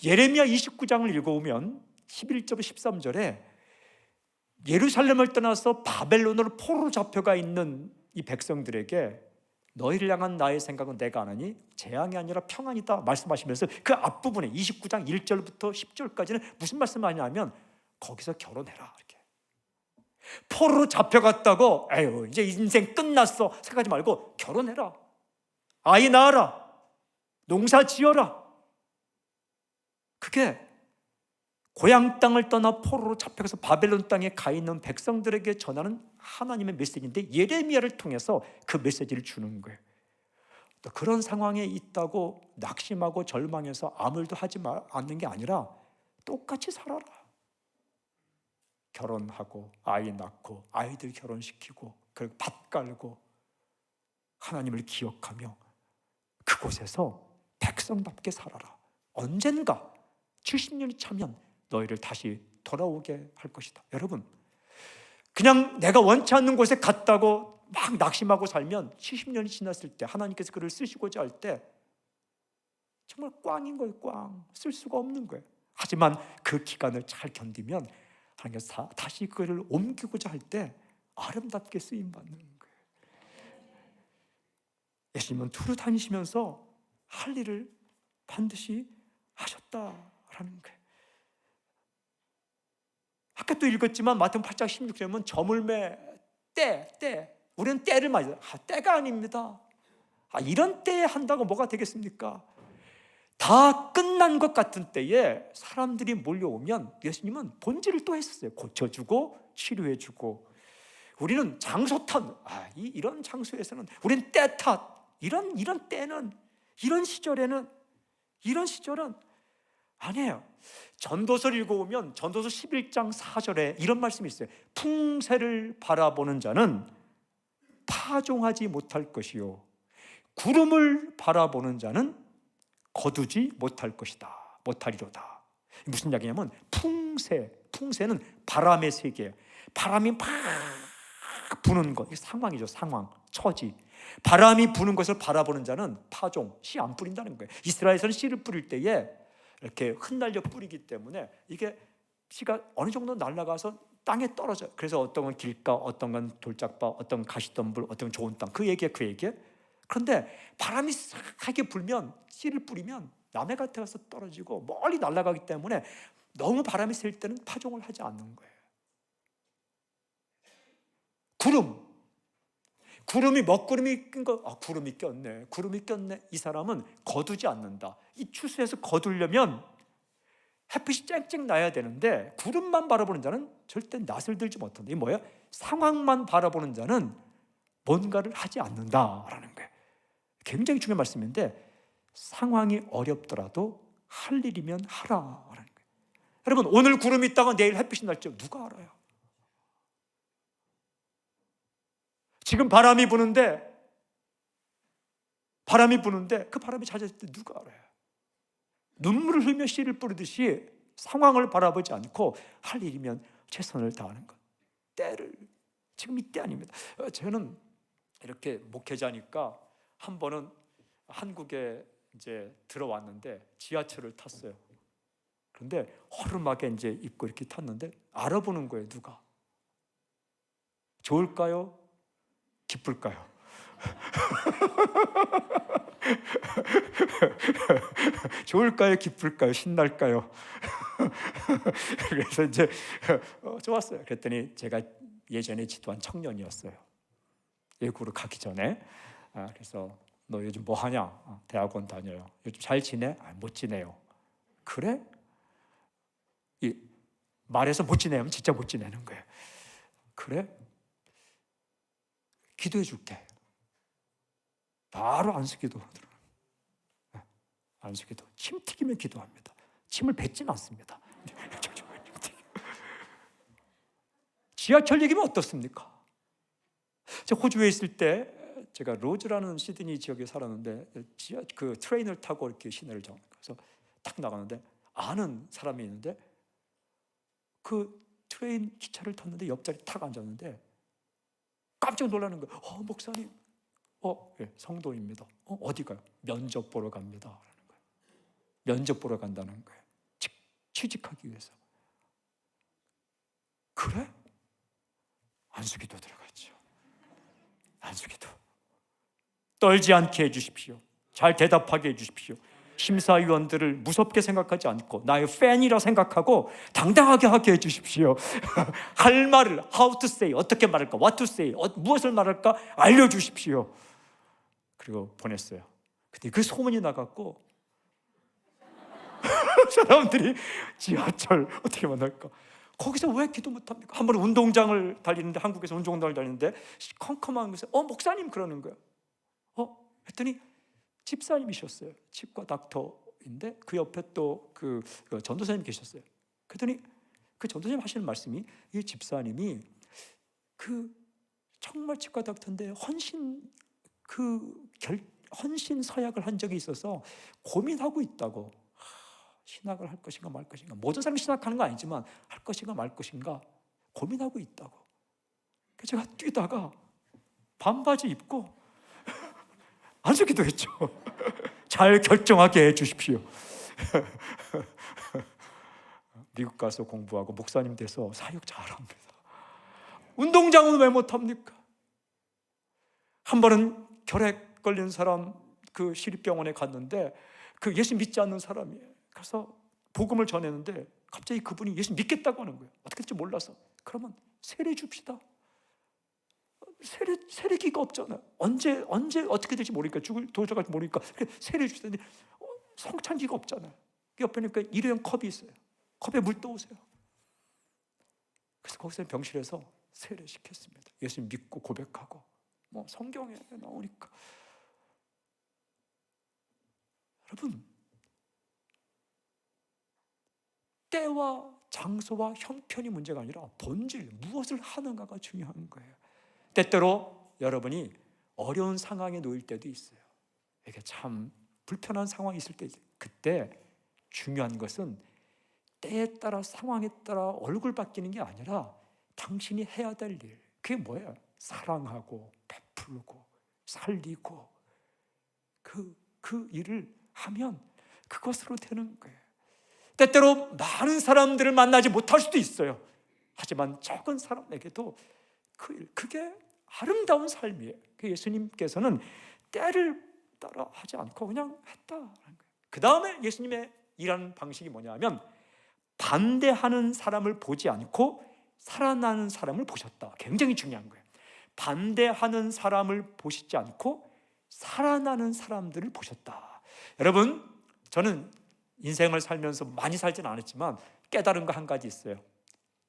예레미야 29장을 읽어보면 11절 13절에 예루살렘을 떠나서 바벨론으로 포로로 잡혀가 있는 이 백성들에게 너희를 향한 나의 생각은 내가 아느니 재앙이 아니라 평안이다 말씀하시면서 그 앞부분에 29장 1절부터 10절까지는 무슨 말씀하냐면 거기서 결혼해라 이렇게. 포로로 잡혀갔다고 에휴 이제 인생 끝났어 생각하지 말고 결혼해라, 아이 낳아라, 농사 지어라. 그게 고향 땅을 떠나 포로로 잡혀가서 바벨론 땅에 가 있는 백성들에게 전하는 하나님의 메시지인데 예레미야를 통해서 그 메시지를 주는 거예요. 또 그런 상황에 있다고 낙심하고 절망해서 아무 일도 하지 않는 게 아니라 똑같이 살아라. 결혼하고 아이 낳고 아이들 결혼시키고 그리고 밭 깔고 하나님을 기억하며 그곳에서 백성답게 살아라. 언젠가 70년이 차면 너희를 다시 돌아오게 할 것이다. 여러분, 그냥 내가 원치 않는 곳에 갔다고 막 낙심하고 살면 70년이 지났을 때 하나님께서 그를 쓰시고자 할 때 정말 꽝인 거예요. 꽝. 쓸 수가 없는 거예요. 하지만 그 기간을 잘 견디면 하나님께서 다시 그를 옮기고자 할 때 아름답게 쓰임받는 거예요. 예수님은 두루 다니시면서 할 일을 반드시 하셨다라는 거예요. 아까 또 읽었지만 마태복음 8장 16절에 보면 저물매 때 우리는 때를 맞아요. 때가 아닙니다. 이런 때에 한다고 뭐가 되겠습니까? 다 끝난 것 같은 때에 사람들이 몰려오면 예수님은 본질을 또 했었어요. 고쳐주고 치료해주고. 우리는 장소 탓, 이런 장소에서는 우리는 때 탓, 이런 때는, 이런 시절은 아니에요. 전도서를 읽어보면 전도서 11장 4절에 이런 말씀이 있어요. 풍세를 바라보는 자는 파종하지 못할 것이요 구름을 바라보는 자는 거두지 못할 것이다. 못하리로다. 무슨 이야기냐면 풍세는 바람의 세계예요. 바람이 막 부는 것, 이게 상황이죠. 상황, 처지. 바람이 부는 것을 바라보는 자는 파종, 씨 안 뿌린다는 거예요. 이스라엘에서는 씨를 뿌릴 때에 이렇게 흩날려 뿌리기 때문에 이게 씨가 어느 정도 날아가서 땅에 떨어져요. 그래서 어떤 건 길가, 어떤 건 돌짝바, 어떤 건 가시덤불, 어떤 건 좋은 땅. 그 얘기에 그런데 바람이 싹하게 불면 씨를 뿌리면 남해 밭에 가서 떨어지고 멀리 날아가기 때문에 너무 바람이 셀 때는 파종을 하지 않는 거예요. 구름이 먹구름이 낀 거, 구름이 꼈네. 이 사람은 거두지 않는다. 이 추수에서 거두려면 햇빛이 쨍쨍 나야 되는데 구름만 바라보는 자는 절대 낯을 들지 못한다. 이게 뭐예요? 상황만 바라보는 자는 뭔가를 하지 않는다라는 거예요. 굉장히 중요한 말씀인데 상황이 어렵더라도 할 일이면 하라라는 거예요. 여러분, 오늘 구름이 있다가 내일 햇빛이 날지 누가 알아요? 지금 바람이 부는데 그 바람이 잦아질 때 누가 알아요? 눈물을 흘며 씨를 뿌리듯이 상황을 바라보지 않고 할 일이면 최선을 다하는 것. 때를, 지금 이때 아닙니다. 저는 이렇게 목회자니까 한 번은 한국에 이제 들어왔는데 지하철을 탔어요. 그런데 허름하게 이제 입고 이렇게 탔는데 알아보는 거예요. 누가? 좋을까요? 기쁠까요? 좋을까요? 기쁠까요? 신날까요? 그래서 이제 좋았어요. 그랬더니 제가 예전에 지도한 청년이었어요. 예구로 가기 전에. 그래서 너 요즘 뭐 하냐? 대학원 다녀요. 요즘 잘 지내? 못 지내요. 그래? 말해서 못 지내면 진짜 못 지내는 거예요. 그래? 기도해 줄게. 바로 안수기도 하더라고요. 안수기도. 침 튀기면 기도합니다. 침을 뱉지는 않습니다. 지하철 얘기면 어떻습니까? 제가 호주에 있을 때 제가 로즈라는 시드니 지역에 살았는데 그 트레인을 타고 이렇게 시내를 그래서 딱 나가는데 아는 사람이 있는데 그 트레인 기차를 탔는데 옆자리 탁 앉았는데 깜짝 놀라는 거예요. 목사님, 예, 성도입니다. 어디 가요? 면접 보러 갑니다. 라는 거예요. 면접 보러 간다는 거예요. 취직하기 위해서. 그래? 안수기도 들어갔죠. 안수기도. 떨지 않게 해주십시오. 잘 대답하게 해주십시오. 심사위원들을 무섭게 생각하지 않고 나의 팬이라 생각하고 당당하게 하게 해주십시오. 할 말을 how to say, 어떻게 말할까, what to say, 무엇을 말할까 알려주십시오. 그리고 보냈어요. 근데 그 소문이 나갔고 사람들이 지하철 어떻게 만날까? 거기서 왜 기도 못합니까? 한 번은 운동장을 달리는데, 한국에서 운동장을 달리는데 컴컴한 곳에 목사님 그러는 거예요. 했더니 집사님이셨어요. 치과 닥터인데 그 옆에 또 그 전도사님 계셨어요. 그랬더니 그 전도사님 하시는 말씀이, 이 집사님이 그 정말 치과 닥터인데 헌신 서약을 한 적이 있어서 고민하고 있다고. 신학을 할 것인가 말 것인가. 모든 사람이 신학하는 거 아니지만 할 것인가 말 것인가 고민하고 있다고. 그래서 제가 뛰다가 반바지 입고 안수기도 했죠. 잘 결정하게 해주십시오. 미국 가서 공부하고 목사님 돼서 사역 잘합니다. 운동장은 왜 못합니까? 한 번은 결핵 걸린 사람 그 시립병원에 갔는데 그 예수 믿지 않는 사람이에요. 그래서 복음을 전했는데 갑자기 그분이 예수 믿겠다고 하는 거예요. 어떻게 될지 몰라서. 그러면 세례 줍시다. 세례기가 없잖아요. 언제 어떻게 될지 모르니까 도저할지 모르니까 세례 줍시다. 성찬기가 없잖아요. 옆에 니까 일회용 컵이 있어요. 컵에 물 떠오세요. 그래서 거기서 병실에서 세례시켰습니다. 예수 믿고 고백하고 뭐 성경에 나오니까. 여러분, 때와 장소와 형편이 문제가 아니라 본질, 무엇을 하는가가 중요한 거예요. 때때로 여러분이 어려운 상황에 놓일 때도 있어요. 이게 참 불편한 상황이 있을 때 그때 중요한 것은 때에 따라 상황에 따라 얼굴 바뀌는 게 아니라 당신이 해야 될 일, 그게 뭐예요? 사랑하고 베풀고 살리고 그 일을 하면 그것으로 되는 거예요. 때때로 많은 사람들을 만나지 못할 수도 있어요. 하지만 적은 사람에게도 그게 아름다운 삶이에요. 예수님께서는 때를 따라 하지 않고 그냥 했다는 거예요. 그 다음에 예수님의 일하는 방식이 뭐냐면 반대하는 사람을 보지 않고 살아나는 사람을 보셨다. 굉장히 중요한 거예요. 반대하는 사람을 보시지 않고 살아나는 사람들을 보셨다. 여러분, 저는 인생을 살면서 많이 살진 않았지만 깨달은 거 한 가지 있어요.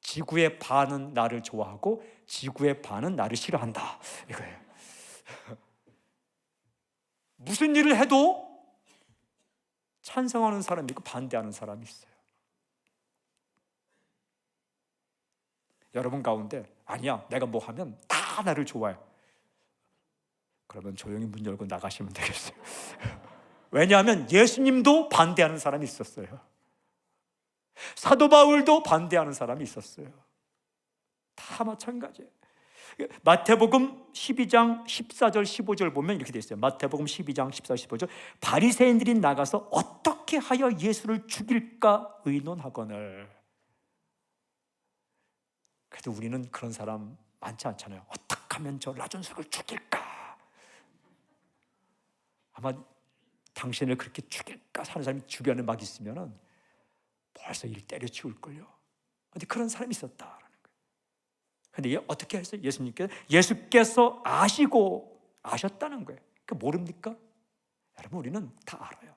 지구의 반은 나를 좋아하고 지구의 반은 나를 싫어한다, 이거예요. 무슨 일을 해도 찬성하는 사람이 있고 반대하는 사람이 있어요. 여러분 가운데 아니야, 내가 뭐 하면 다 나를 좋아해. 그러면 조용히 문 열고 나가시면 되겠어요. 왜냐하면 예수님도 반대하는 사람이 있었어요. 사도 바울도 반대하는 사람이 있었어요. 다 마찬가지예요. 마태복음 12장 14절 15절 보면 이렇게 되어 있어요. 마태복음 12장 14절 15절 바리새인들이 나가서 어떻게 하여 예수를 죽일까 의논하거늘. 그래도 우리는 그런 사람 많지 않잖아요. 어떻게 하면 저 라존석을 죽일까? 아마 당신을 그렇게 죽일까 하는 사람이 주변에 막 있으면 벌써 일 때려치울걸요. 근데 그런 사람이 있었다라는 거예요. 근데 어떻게 했어요? 예수께서 아셨다는 거예요. 그 모릅니까? 여러분, 우리는 다 알아요.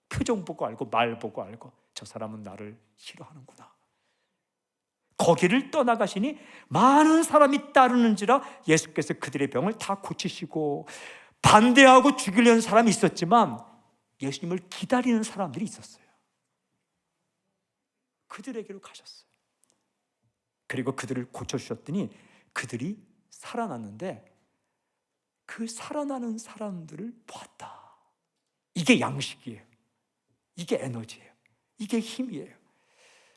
표정 보고 알고 말 보고 알고 저 사람은 나를 싫어하는구나. 거기를 떠나가시니 많은 사람이 따르는지라 예수께서 그들의 병을 다 고치시고, 반대하고 죽이려는 사람이 있었지만 예수님을 기다리는 사람들이 있었어요. 그들에게로 가셨어요. 그리고 그들을 고쳐주셨더니 그들이 살아났는데 그 살아나는 사람들을 보았다. 이게 양식이에요. 이게 에너지예요. 이게 힘이에요.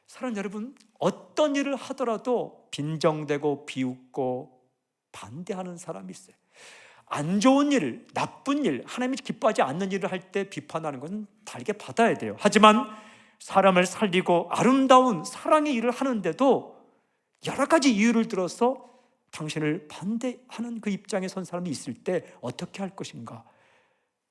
사랑하는 여러분, 어떤 일을 하더라도 빈정대고 비웃고 반대하는 사람이 있어요. 안 좋은 일, 나쁜 일, 하나님이 기뻐하지 않는 일을 할 때 비판하는 건 달게 받아야 돼요. 하지만 사람을 살리고 아름다운 사랑의 일을 하는데도 여러 가지 이유를 들어서 당신을 반대하는 그 입장에 선 사람이 있을 때 어떻게 할 것인가?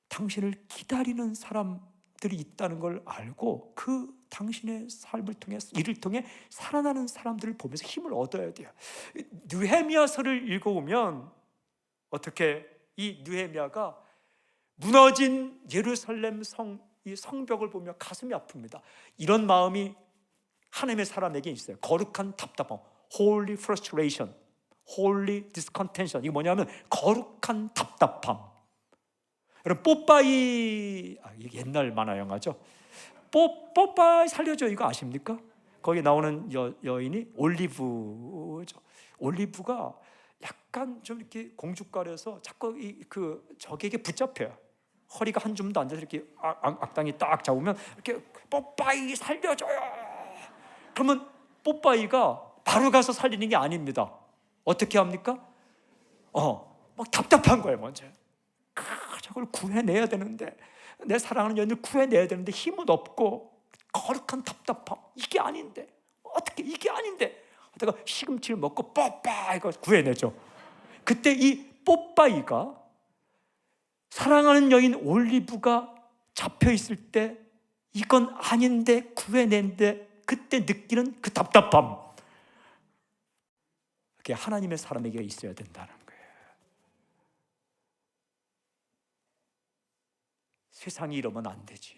당신을 기다리는 사람들이 있다는 걸 알고 그 당신의 삶을 통해, 일을 통해 살아나는 사람들을 보면서 힘을 얻어야 돼요. 느헤미야서를 읽어보면 어떻게 이 느헤미야가 무너진 예루살렘 이 성벽을 보며 가슴이 아픕니다. 이런 마음이 하나님의 사람에게 있어요. 거룩한 답답함, holy frustration, holy discontention. 이게 뭐냐면 거룩한 답답함. 여러분, 뽀빠이, 이게 옛날 만화 영화죠. 뽀빠이 살려줘, 이거 아십니까? 거기 나오는 여인이 올리브죠. 올리브가 약간 좀 이렇게 공주가려서 자꾸 적에게 붙잡혀요. 허리가 한 줌도 안 돼서 이렇게 악당이 딱 잡으면 이렇게 뽀빠이 살려줘요. 그러면 뽀빠이가 바로 가서 살리는 게 아닙니다. 어떻게 합니까? 막 답답한 거예요. 먼저 저걸 구해내야 되는데, 내 사랑하는 연인을 구해내야 되는데 힘은 없고 거룩한 답답함, 이게 아닌데 어떻게, 이게 아닌데 하다가 시금치를 먹고 뽀빠이가 구해내죠. 그때 이 뽀빠이가 사랑하는 여인 올리브가 잡혀있을 때 이건 아닌데 구해낸데 그때 느끼는 그 답답함, 그게 하나님의 사람에게 있어야 된다는 거예요. 세상이 이러면 안 되지.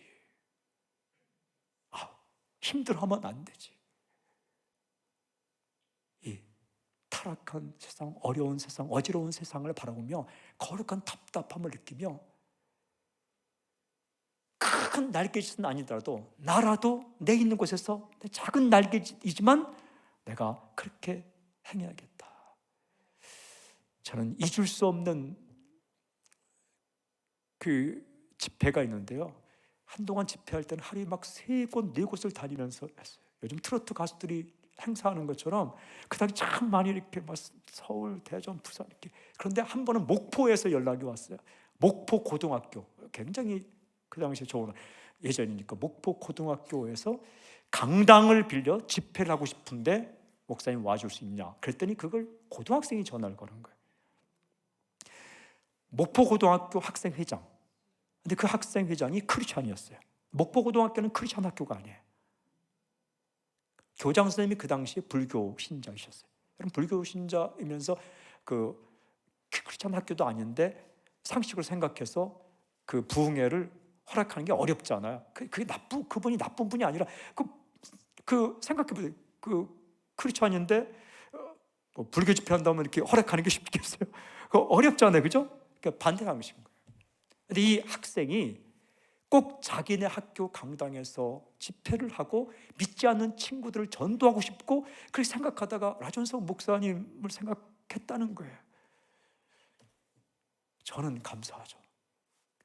힘들어하면 안 되지. 이 타락한 세상, 어려운 세상, 어지러운 세상을 바라보며 거룩한 답답함을 느끼며 큰 날개짓은 아니더라도 나라도 내 있는 곳에서 작은 날개짓이지만 내가 그렇게 행해야겠다. 저는 잊을 수 없는 그 집회가 있는데요, 한동안 집회할 때는 하루에 막 3곳, 4곳을 다니면서 했어요. 요즘 트로트 가수들이 행사하는 것처럼 그 당시 참 많이 이렇게 막 서울, 대전, 부산 이렇게. 그런데 한 번은 목포에서 연락이 왔어요. 목포 고등학교, 굉장히 그 당시에 좋은, 예전이니까 목포 고등학교에서 강당을 빌려 집회를 하고 싶은데 목사님 와줄 수 있냐? 그랬더니 그걸 고등학생이 전화를 거는 거예요. 목포 고등학교 학생회장. 근데 그 학생회장이 크리스찬이었어요. 목포 고등학교는 크리스찬 학교가 아니에요. 교장 선생님이 그 당시에 불교 신자이셨어요. 여러분, 불교 신자이면서 그 크리스찬 학교도 아닌데 상식을 생각해서 그 부흥회를 허락하는 게 어렵잖아요. 그게 그분이 나쁜 분이 아니라 그 생각해보세요. 그 크리스찬인데 뭐 불교 집회한다면 이렇게 허락하는 게 쉽겠어요? 그거 어렵잖아요, 그죠? 그러니까 반대하는 것인 거예요. 근데 이 학생이 꼭 자기네 학교 강당에서 집회를 하고 믿지 않는 친구들을 전도하고 싶고 그렇게 생각하다가 라존석 목사님을 생각했다는 거예요. 저는 감사하죠.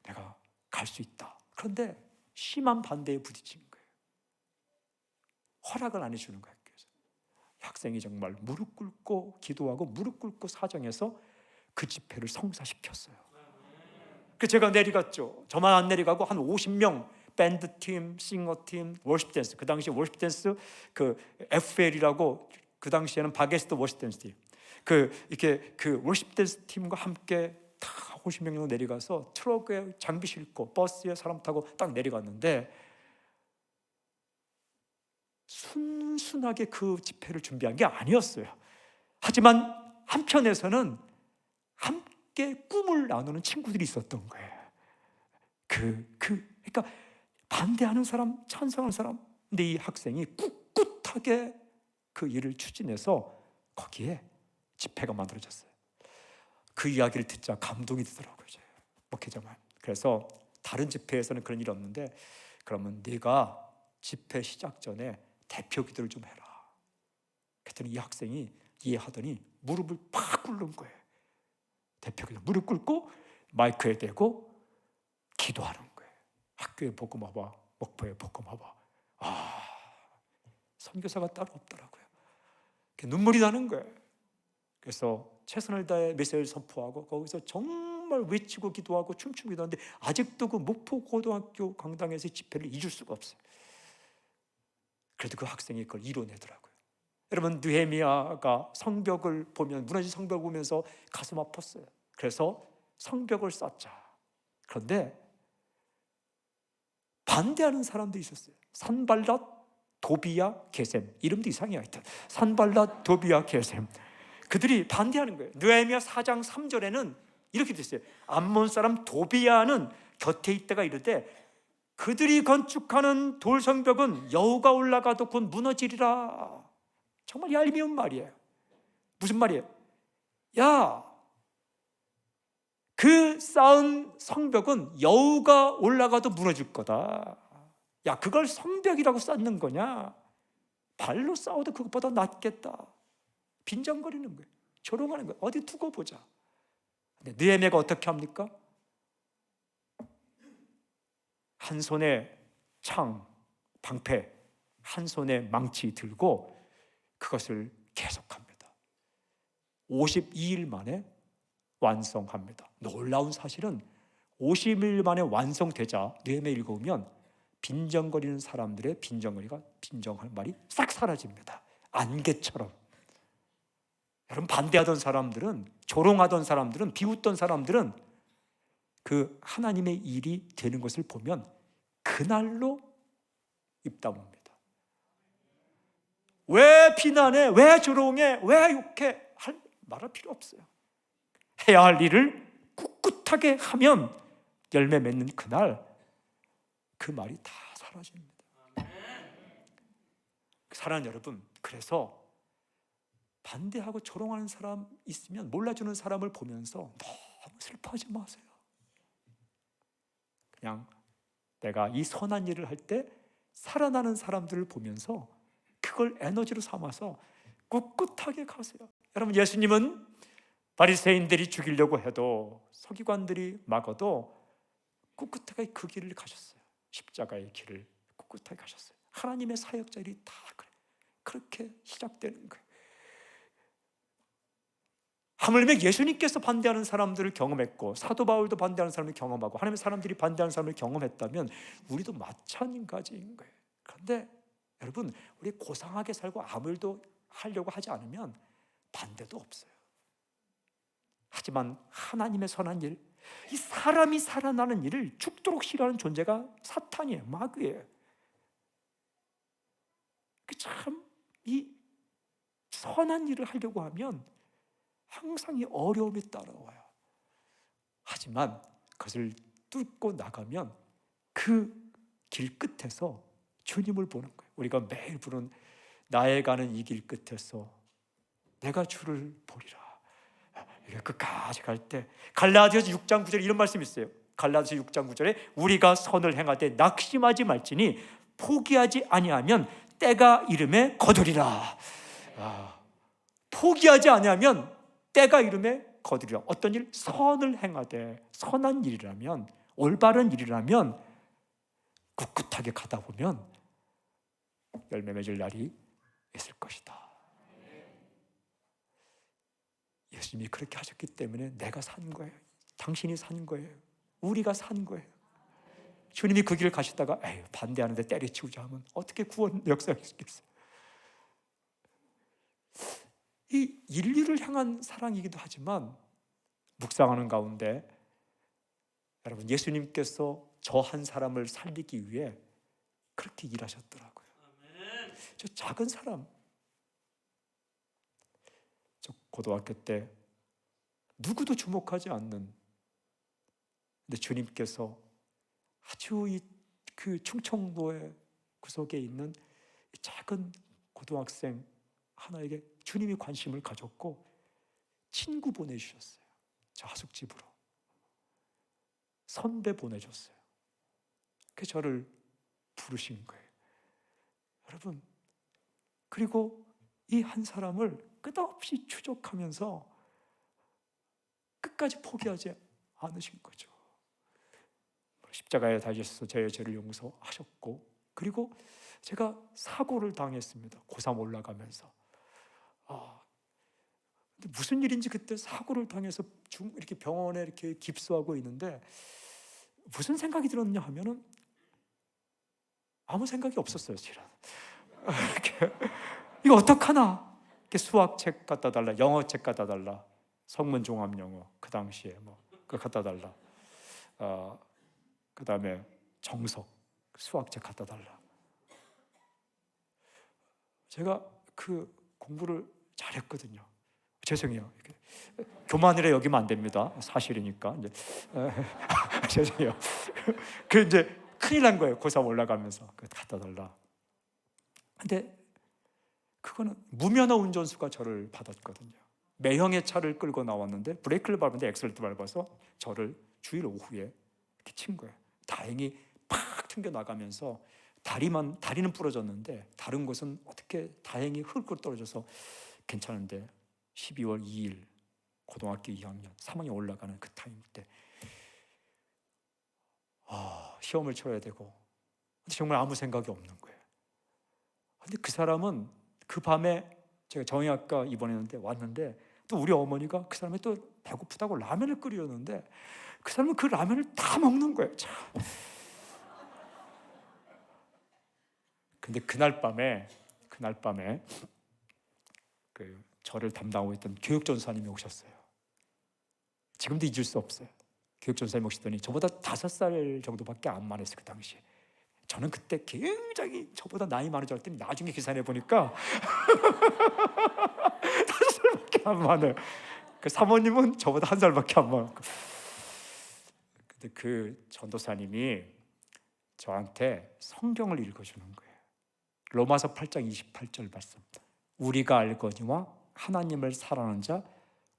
내가 갈 수 있다. 그런데 심한 반대에 부딪힌 거예요. 허락을 안 해주는 거예요. 그래서 학생이 정말 무릎 꿇고 기도하고 무릎 꿇고 사정해서 그 집회를 성사시켰어요. 그 제가 내려갔죠. 저만 안 내려가고 한 50명 밴드팀, 싱어팀, 워십댄스. 그 당시에 워십댄스 그 FL이라고, 그 당시에는 바게스트 워십댄스 팀. 이렇게 그 워십댄스 팀과 함께 다 50명 정도 내려가서 트럭에 장비 싣고 버스에 사람 타고 딱 내려갔는데 순순하게 그 집회를 준비한 게 아니었어요. 하지만 한편에서는 함께 꿈을 나누는 친구들이 있었던 거예요. 그러니까 반대하는 사람, 찬성하는 사람. 근데 이 학생이 꿋꿋하게 그 일을 추진해서 거기에 집회가 만들어졌어요. 그 이야기를 듣자 감동이 되더라고요. 목회자만. 그래서 다른 집회에서는 그런 일이 없는데, 그러면 네가 집회 시작 전에 대표 기도를 좀 해라. 그랬더니 이 학생이 이해하더니 무릎을 팍 꿇는 거예요. 대표 기도 무릎 꿇고 마이크에 대고 기도하는 거예요. 학교에 복음 와봐, 목포에 복음 와봐. 선교사가 따로 없더라고요. 눈물이 나는 거예요. 그래서 최선을 다해 메시지를 선포하고 거기서 정말 외치고 기도하고 춤추고 기도하는데 아직도 그 목포 고등학교 강당에서 집회를 잊을 수가 없어요. 그래도 그 학생이 그걸 이뤄내더라고요. 여러분, 느헤미야가 성벽을 보면, 무너진 성벽을 보면서 가슴 아팠어요. 그래서 성벽을 쌓자. 그런데 반대하는 사람도 있었어요. 산발랏, 도비야, 게셈. 이름도 이상해요. 하여튼 산발랏, 도비야, 게셈. 그들이 반대하는 거예요. 느헤미야 4장 3절에는 이렇게 됐어요. 암몬 사람 도비야는 곁에 있다가 이르되 그들이 건축하는 돌성벽은 여우가 올라가도 곧 무너지리라. 정말 얄미운 말이에요. 무슨 말이에요? 야, 그 쌓은 성벽은 여우가 올라가도 무너질 거다. 야, 그걸 성벽이라고 쌓는 거냐? 발로 쌓아도 그것보다 낫겠다. 빈정거리는 거예요. 조롱하는 거예요. 어디 두고 보자. 근데 느헤미야가 어떻게 합니까? 한 손에 창, 방패, 한 손에 망치 들고 그것을 계속합니다. 52일 만에 완성합니다. 놀라운 사실은 50일 만에 완성되자 느헤미야 읽어보면 빈정거리는 사람들의 빈정할 말이 싹 사라집니다. 안개처럼. 여러분, 반대하던 사람들은, 조롱하던 사람들은, 비웃던 사람들은 그 하나님의 일이 되는 것을 보면 그날로 입 다뭅니다. 왜 비난해? 왜 조롱해? 왜 욕해? 말할 필요 없어요. 해야 할 일을 꿋꿋하게 하면 열매 맺는 그날 그 말이 다 사라집니다. 사랑하는 여러분, 그래서 반대하고 조롱하는 사람 있으면 몰라주는 사람을 보면서 너무 슬퍼하지 마세요. 그냥 내가 이 선한 일을 할 때 살아나는 사람들을 보면서 그걸 에너지로 삼아서 꿋꿋하게 가세요. 여러분, 예수님은 바리새인들이 죽이려고 해도, 서기관들이 막아도 꿋꿋하게 그 길을 가셨어요. 십자가의 길을 꿋꿋하게 가셨어요. 하나님의 사역자들이 다 그렇게 시작되는 거예요. 하물며 예수님께서 반대하는 사람들을 경험했고, 사도 바울도 반대하는 사람을 경험하고, 하나님의 사람들이 반대하는 사람을 경험했다면 우리도 마찬가지인 거예요. 그런데 여러분, 우리 고상하게 살고 아무 일도 하려고 하지 않으면 반대도 없어요. 하지만 하나님의 선한 일, 이 사람이 살아나는 일을 죽도록 싫어하는 존재가 사탄이에요. 마귀예요. 참 이 선한 일을 하려고 하면 항상 이 어려움이 따라와요. 하지만 그것을 뚫고 나가면 그 길 끝에서 주님을 보는 거예요. 우리가 매일 부르는 나의 가는 이 길 끝에서 내가 주를 보리라. 끝까지 갈 때 갈라디아서 6장 9절에 이런 말씀이 있어요. 갈라디아서 6장 9절에 우리가 선을 행하되 낙심하지 말지니 포기하지 아니하면 때가 이름에 거두리라. 포기하지 아니하면 때가 이름에 거두리라. 어떤 일? 선을 행하되, 선한 일이라면, 올바른 일이라면 꿋꿋하게 가다 보면 열매 맺을 날이 있을 것이다. 예수님이 그렇게 하셨기 때문에 내가 산 거예요. 당신이 산 거예요. 우리가 산 거예요. 주님이 그 길을 가시다가 반대하는데 때려치우자 하면 어떻게 구원 역사가 있겠어요? 이 인류를 향한 사랑이기도 하지만 묵상하는 가운데 여러분, 예수님께서 저 한 사람을 살리기 위해 그렇게 일하셨더라고요. 저 작은 사람, 저 고등학교 때 누구도 주목하지 않는, 근데 주님께서 아주 그 충청도의 구석에 있는 작은 고등학생 하나에게 주님이 관심을 가졌고 친구 보내주셨어요. 저 하숙집으로 선배 보내줬어요. 그래서 저를 부르신 거예요. 여러분, 그리고 이 한 사람을 끝없이 추적하면서 끝까지 포기하지 않으신 거죠. 십자가에 달리셔서 저의 죄를 용서하셨고, 그리고 제가 사고를 당했습니다. 고3 올라가면서. 근데 무슨 일인지 그때 사고를 당해서 이렇게 병원에 이렇게 깁스하고 있는데 무슨 생각이 들었냐 하면은 아무 생각이 없었어요, 실은. 이거 어떡하나? 이렇게 수학책 갖다 달라, 영어책 갖다 달라, 성문 종합 영어 그 당시에 그거 갖다 달라. 그 다음에 정석 수학책 갖다 달라. 제가 그 공부를 잘했거든요. 죄송해요. 교만이라 여기면 안 됩니다. 사실이니까. 이제 죄송해요. 그 이제 큰일 난 거예요. 고3 올라가면서 그 갖다 달라. 근데 그거는 무면허 운전수가 저를 받았거든요. 매형의 차를 끌고 나왔는데 브레이크를 밟았는데 엑셀레이터 밟아서 저를 주일 오후에 이렇게 친 거예요. 다행히 팍 튕겨 나가면서 다리는 부러졌는데 다른 곳은 어떻게 다행히 흙으로 떨어져서 괜찮은데 12월 2일 고등학교 2학년 3학년 올라가는 그 타임 때 시험을 쳐야 되고 정말 아무 생각이 없는 거예요. 근데 그 사람은 그 밤에 제가 정형외과 입원했는데 왔는데 또 우리 어머니가 그 사람이 또 배고프다고 라면을 끓였는데 그 사람은 그 라면을 다 먹는 거예요. 참. 근데 그날 밤에 그 저를 담당하고 있던 교육전사님이 오셨어요. 지금도 잊을 수 없어요. 교육전사님이 오시더니 저보다 5살 정도밖에 안 많았어요. 그 당시에. 저는 그때 굉장히 저보다 나이 많은 줄 알았더니 나중에 계산해 보니까 5살밖에 안 많아요. 그 사모님은 저보다 1살밖에 안 많고. 근데 그 전도사님이 저한테 성경을 읽어주는 거예요. 로마서 8장 28절 말씀. 우리가 알거니와 하나님을 사랑하는 자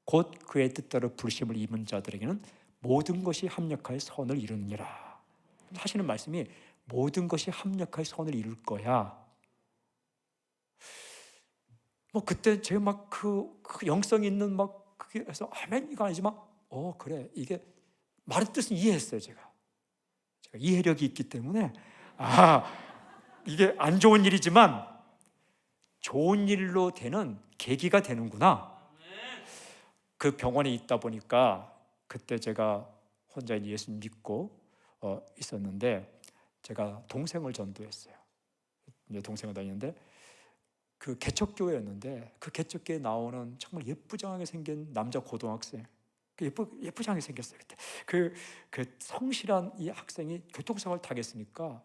곧 그의 뜻대로 부르심을 입은 자들에게는 모든 것이 합력하여 선을 이루느니라. 하시는 말씀이 모든 것이 합력하여 선을 이룰 거야. 뭐 그때 제가 막 그 영성 있는 막 그게 해서 아멘 이거 아니지만 그래 이게 말의 뜻은 이해했어요. 제가 이해력이 있기 때문에 이게 안 좋은 일이지만 좋은 일로 되는 계기가 되는구나. 그 병원에 있다 보니까 그때 제가 혼자 예수님 믿고 있었는데 제가 동생을 전도했어요. 이제 동생을 다니는데 그 개척교회였는데 그 개척교회에 나오는 정말 예쁘장하게 생긴 남자 고등학생, 예쁘장하게 생겼어요. 그때 그 성실한 이 학생이 교통사고를 당했으니까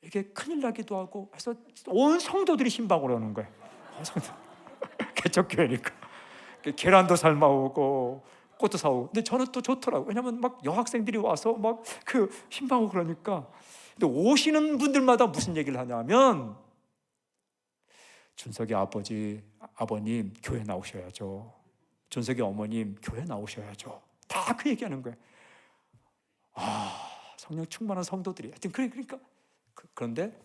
이게 큰일 나기도 하고 해서 온 성도들이 신방을 오는 거예요. 개척교회니까 계란도 삶아오고 꽃도 사오고. 근데 저는 또 좋더라고요. 왜냐하면 막 여학생들이 와서 막 그 신방하고 그러니까. 근데 오시는 분들마다 무슨 얘기를 하냐면 준석이 아버님 교회 나오셔야죠. 준석이 어머님 교회 나오셔야죠. 다 그 얘기하는 거예요. 성령 충만한 성도들이. 하여튼 그러니까 그런데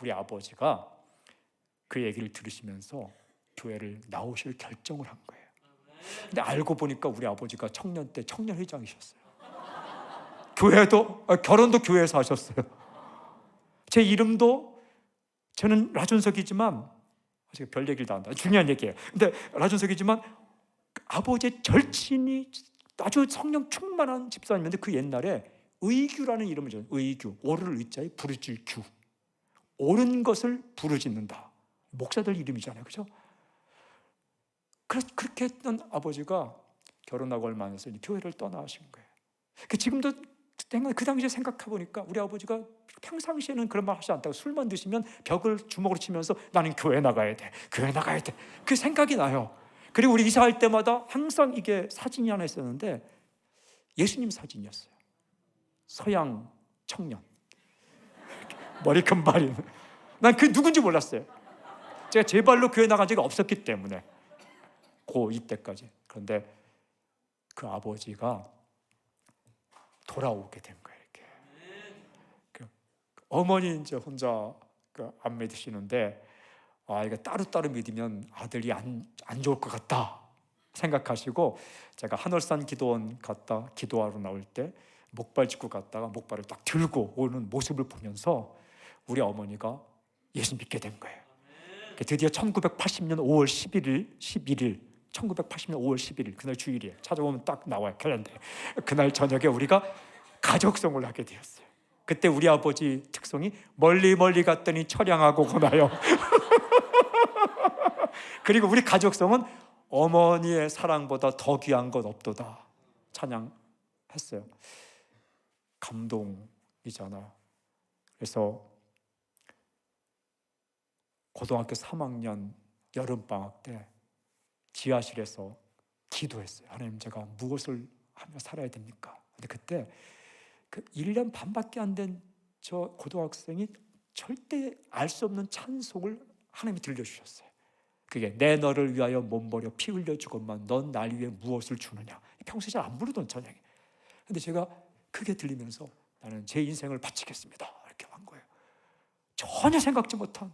우리 아버지가 그 얘기를 들으시면서 교회를 나오실 결정을 한 거예요. 근데 알고 보니까 우리 아버지가 청년 때 청년회장이셨어요. 결혼도 교회에서 하셨어요. 제 이름도 저는 라준석이지만 제가 별 얘기를 다 한다. 중요한 얘기예요. 근데 라준석이지만 아버지의 절친이 아주 성령 충만한 집사님인데 그 옛날에 의규라는 이름을 줬어요. 의규, 오를 의자에 부르질 규. 옳은 것을 부르짖는다. 목사들 이름이잖아요, 그렇죠? 그렇게 했던 아버지가 결혼하고 얼마 안 해서 교회를 떠나신 거예요. 지금도 그 당시에 생각해 보니까 우리 아버지가 평상시에는 그런 말 하지 않다가 술만 드시면 벽을 주먹으로 치면서 나는 교회 나가야 돼. 그 생각이 나요. 그리고 우리 이사할 때마다 항상 이게 사진이 하나 있었는데 예수님 사진이었어요. 서양 청년. 머리 큰 발인. 난 그 누군지 몰랐어요. 제가 제 발로 교회 나간 적이 없었기 때문에 고2 때까지. 그런데 그 아버지가 돌아오게 된 거예요. 이렇게. 어머니 이제 혼자 안 믿으시는데 이거 따로 믿으면 아들이 안 좋을 것 같다 생각하시고 제가 한월산 기도원 갔다 기도하러 나올 때 목발 짚고 갔다가 목발을 딱 들고 오는 모습을 보면서 우리 어머니가 예수 믿게 된 거예요. 드디어 1980년 5월 11일 1980년 5월 11일 그날 주일이에요. 찾아보면 딱 나와요. 캘린더에. 그날 저녁에 우리가 가족송을 하게 되었어요. 그때 우리 아버지 특성이 멀리 갔더니 처량하고 고나요. 그리고 우리 가족송은 어머니의 사랑보다 더 귀한 것 없도다 찬양했어요. 감동이잖아요. 그래서 고등학교 3학년 여름방학 때 지하실에서 기도했어요. 하나님 제가 무엇을 하며 살아야 됩니까? 근데 그때 그 1년 반밖에 안 된 저 고등학생이 절대 알 수 없는 찬송을 하나님이 들려주셨어요. 그게 내 너를 위하여 몸 버려 피 흘려 주건만 넌 날 위해 무엇을 주느냐. 평소에 잘 안 부르던 찬양이. 근데 제가 그게 들리면서 나는 제 인생을 바치겠습니다 이렇게 한 거예요. 전혀 생각지 못한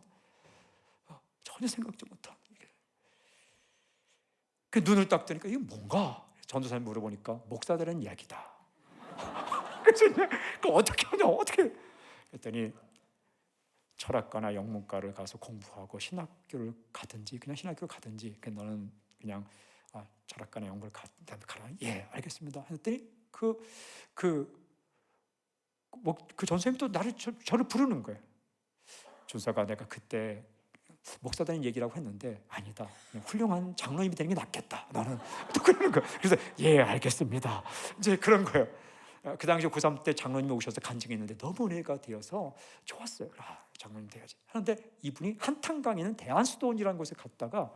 그 눈을 딱 뜨니까 이게 뭔가 전도사님 물어보니까 목사들은 이야기다. 그래서 그 어떻게 하냐, 어떻게? 그랬더니 철학과나 영문과를 가서 공부하고 신학교를 가든지 그냥 신학교를 가든지 너는 그냥 철학과나 영문을 가라. 예, 알겠습니다. 했더니 그 전선생님도 저를 부르는 거예요. 준서가 내가 그때 목사다는 얘기라고 했는데 아니다. 그냥 훌륭한 장로님이 되는 게 낫겠다. 나는 또 그러는 거예요. 그래서 예, 알겠습니다. 이제 그런 거예요. 그 당시 고3 때 장로님이 오셔서 간증했는데 너무 은혜가 되어서 좋았어요. 장로님 돼야지. 하는데 이분이 한탄강에 있는 대한수도원이라는 곳에 갔다가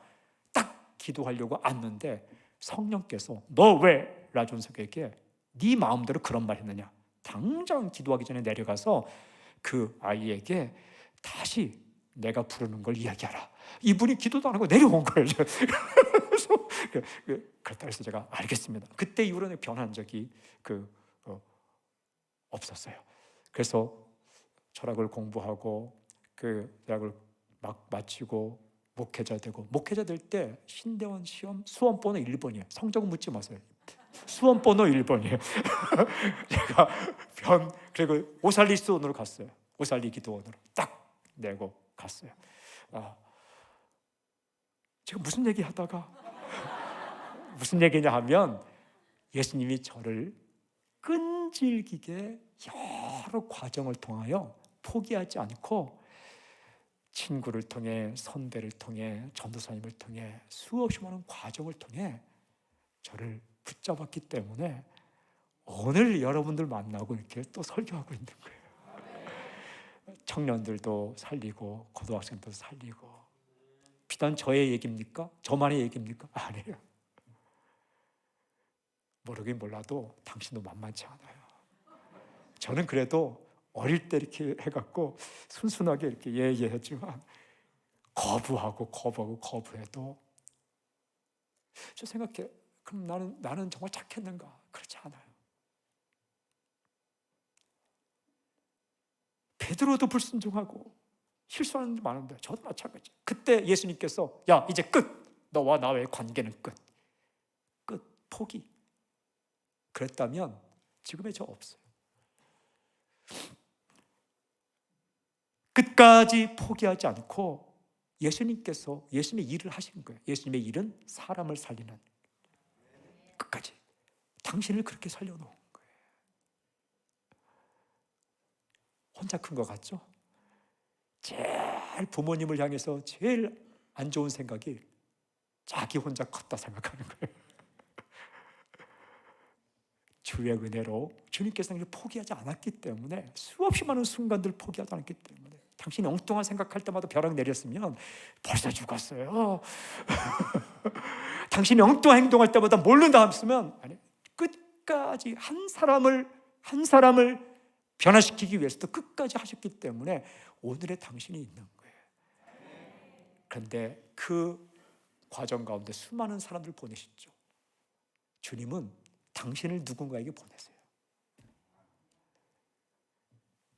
딱 기도하려고 앉는데 성령께서 너 왜 라존석에게 네 마음대로 그런 말 했느냐. 당장 기도하기 전에 내려가서 그 아이에게 다시 내가 부르는 걸 이야기하라. 이분이 기도도 안 하고 내려온 거예요. 그래서 그렇다 해서 제가 알겠습니다. 그때 이후로는 변한 적이 없었어요. 그래서 철학을 공부하고 대학을 막 마치고 목회자 되고, 목회자 될 때 신대원 시험 수험 번호 1번이에요. 성적은 묻지 마세요. 수험 번호 1번이에요. 제가 그리고 오살리 수원으로 갔어요. 오살리 기도원으로 딱 내고 갔어요. 제가 무슨 얘기 하다가 무슨 얘기냐 하면 예수님이 저를 끈질기게 여러 과정을 통하여 포기하지 않고 친구를 통해, 선배를 통해, 전도사님을 통해 수없이 많은 과정을 통해 저를 붙잡았기 때문에 오늘 여러분들 만나고 이렇게 또 설교하고 있는 거예요. 청년들도 살리고 고등학생도 살리고. 비단 저의 얘기입니까? 저만의 얘기입니까? 아니에요. 모르긴 몰라도 당신도 만만치 않아요. 저는 그래도 어릴 때 이렇게 해갖고 순순하게 이렇게 예 했지만 거부해도 저 생각해. 그럼 나는 정말 착했는가? 그렇지 않아요. 베드로도 불순종하고 실수하는 게 많은데 저도 마찬가지. 그때 예수님께서 야 이제 끝. 너와 나의 관계는 끝. 포기. 그랬다면 지금의 저 없어요. 끝까지 포기하지 않고 예수님께서 예수님의 일을 하신 거예요. 예수님의 일은 사람을 살리는, 끝까지 당신을 그렇게 살려놓은 거예요. 혼자 큰 것 같죠? 제일 부모님을 향해서 제일 안 좋은 생각이 자기 혼자 컸다 생각하는 거예요. 주의 은혜로 주님께서 포기하지 않았기 때문에, 수없이 많은 순간들 포기하지 않았기 때문에, 당신이 엉뚱한 생각할 때마다 벼락 내렸으면 벌써 죽었어요. 당신이 엉뚱한 행동할 때마다 모른다 했으면 아니, 끝까지 한 사람을 변화시키기 위해서도 끝까지 하셨기 때문에 오늘의 당신이 있는 거예요. 그런데 그 과정 가운데 수많은 사람들 보내셨죠. 주님은 당신을 누군가에게 보내세요.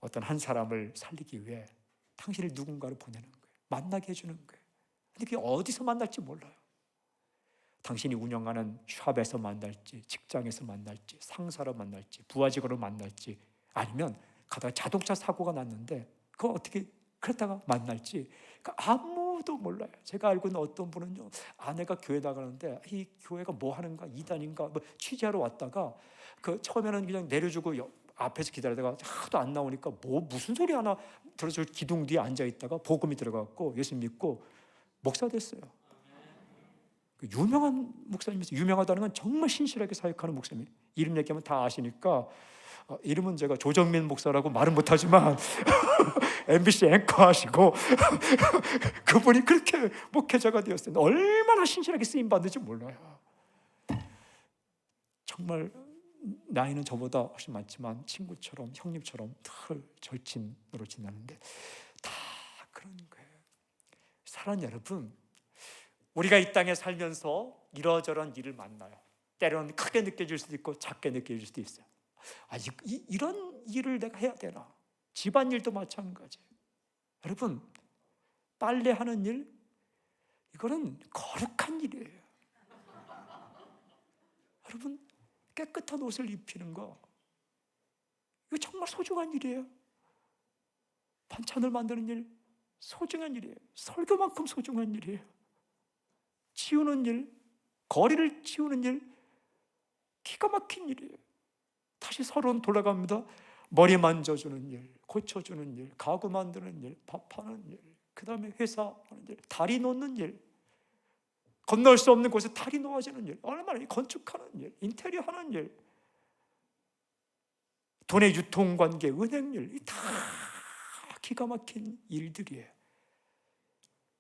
어떤 한 사람을 살리기 위해 당신을 누군가를 보내는 거예요. 만나게 해주는 거예요. 근데 그게 어디서 만날지 몰라요. 당신이 운영하는 샵에서 만날지, 직장에서 만날지, 상사로 만날지, 부하직으로 만날지, 아니면 가다가 자동차 사고가 났는데 그거 어떻게 그랬다가 만날지 아무도 몰라요. 제가 알고 있는 어떤 분은요, 아내가 교회 나가는데 이 교회가 뭐 하는가, 이단인가 취재하러 왔다가 처음에는 그냥 내려주고 앞에서 기다리다가 하도 안 나오니까 무슨 소리 하나 들어서 기둥 뒤에 앉아 있다가 복음이 들어갔고 예수 믿고 목사 됐어요. 유명한 목사님이세요. 유명하다는 건 정말 신실하게 사역하는 목사님. 이름 얘기하면 다 아시니까 이름은 제가 조정민 목사라고 말은 못하지만 MBC 앵커 하시고 그분이 그렇게 목회자가 되었어요. 얼마나 신실하게 쓰임 받는지 몰라요. 정말 나이는 저보다 훨씬 많지만 친구처럼, 형님처럼 늘 절친으로 지내는데 다 그런 거예요. 사랑하는 여러분, 우리가 이 땅에 살면서 이러저런 일을 만나요. 때로는 크게 느껴질 수도 있고 작게 느껴질 수도 있어요. 이런 일을 내가 해야 되나? 집안일도 마찬가지예요. 여러분, 빨래하는 일, 이거는 거룩한 일이에요. 여러분, 깨끗한 옷을 입히는 거, 이거 정말 소중한 일이에요. 반찬을 만드는 일 소중한 일이에요. 설교만큼 소중한 일이에요. 치우는 일, 거리를 치우는 일 기가 막힌 일이에요. 다시 서론 돌아갑니다. 머리 만져주는 일, 고쳐주는 일, 가구 만드는 일, 밥하는 일, 그 다음에 회사 하는 일, 다리 놓는 일, 건널 수 없는 곳에 다리 놓아주는 일, 얼마나 건축하는 일, 인테리어 하는 일, 돈의 유통관계, 은행 일, 이 다 기가 막힌 일들이에요.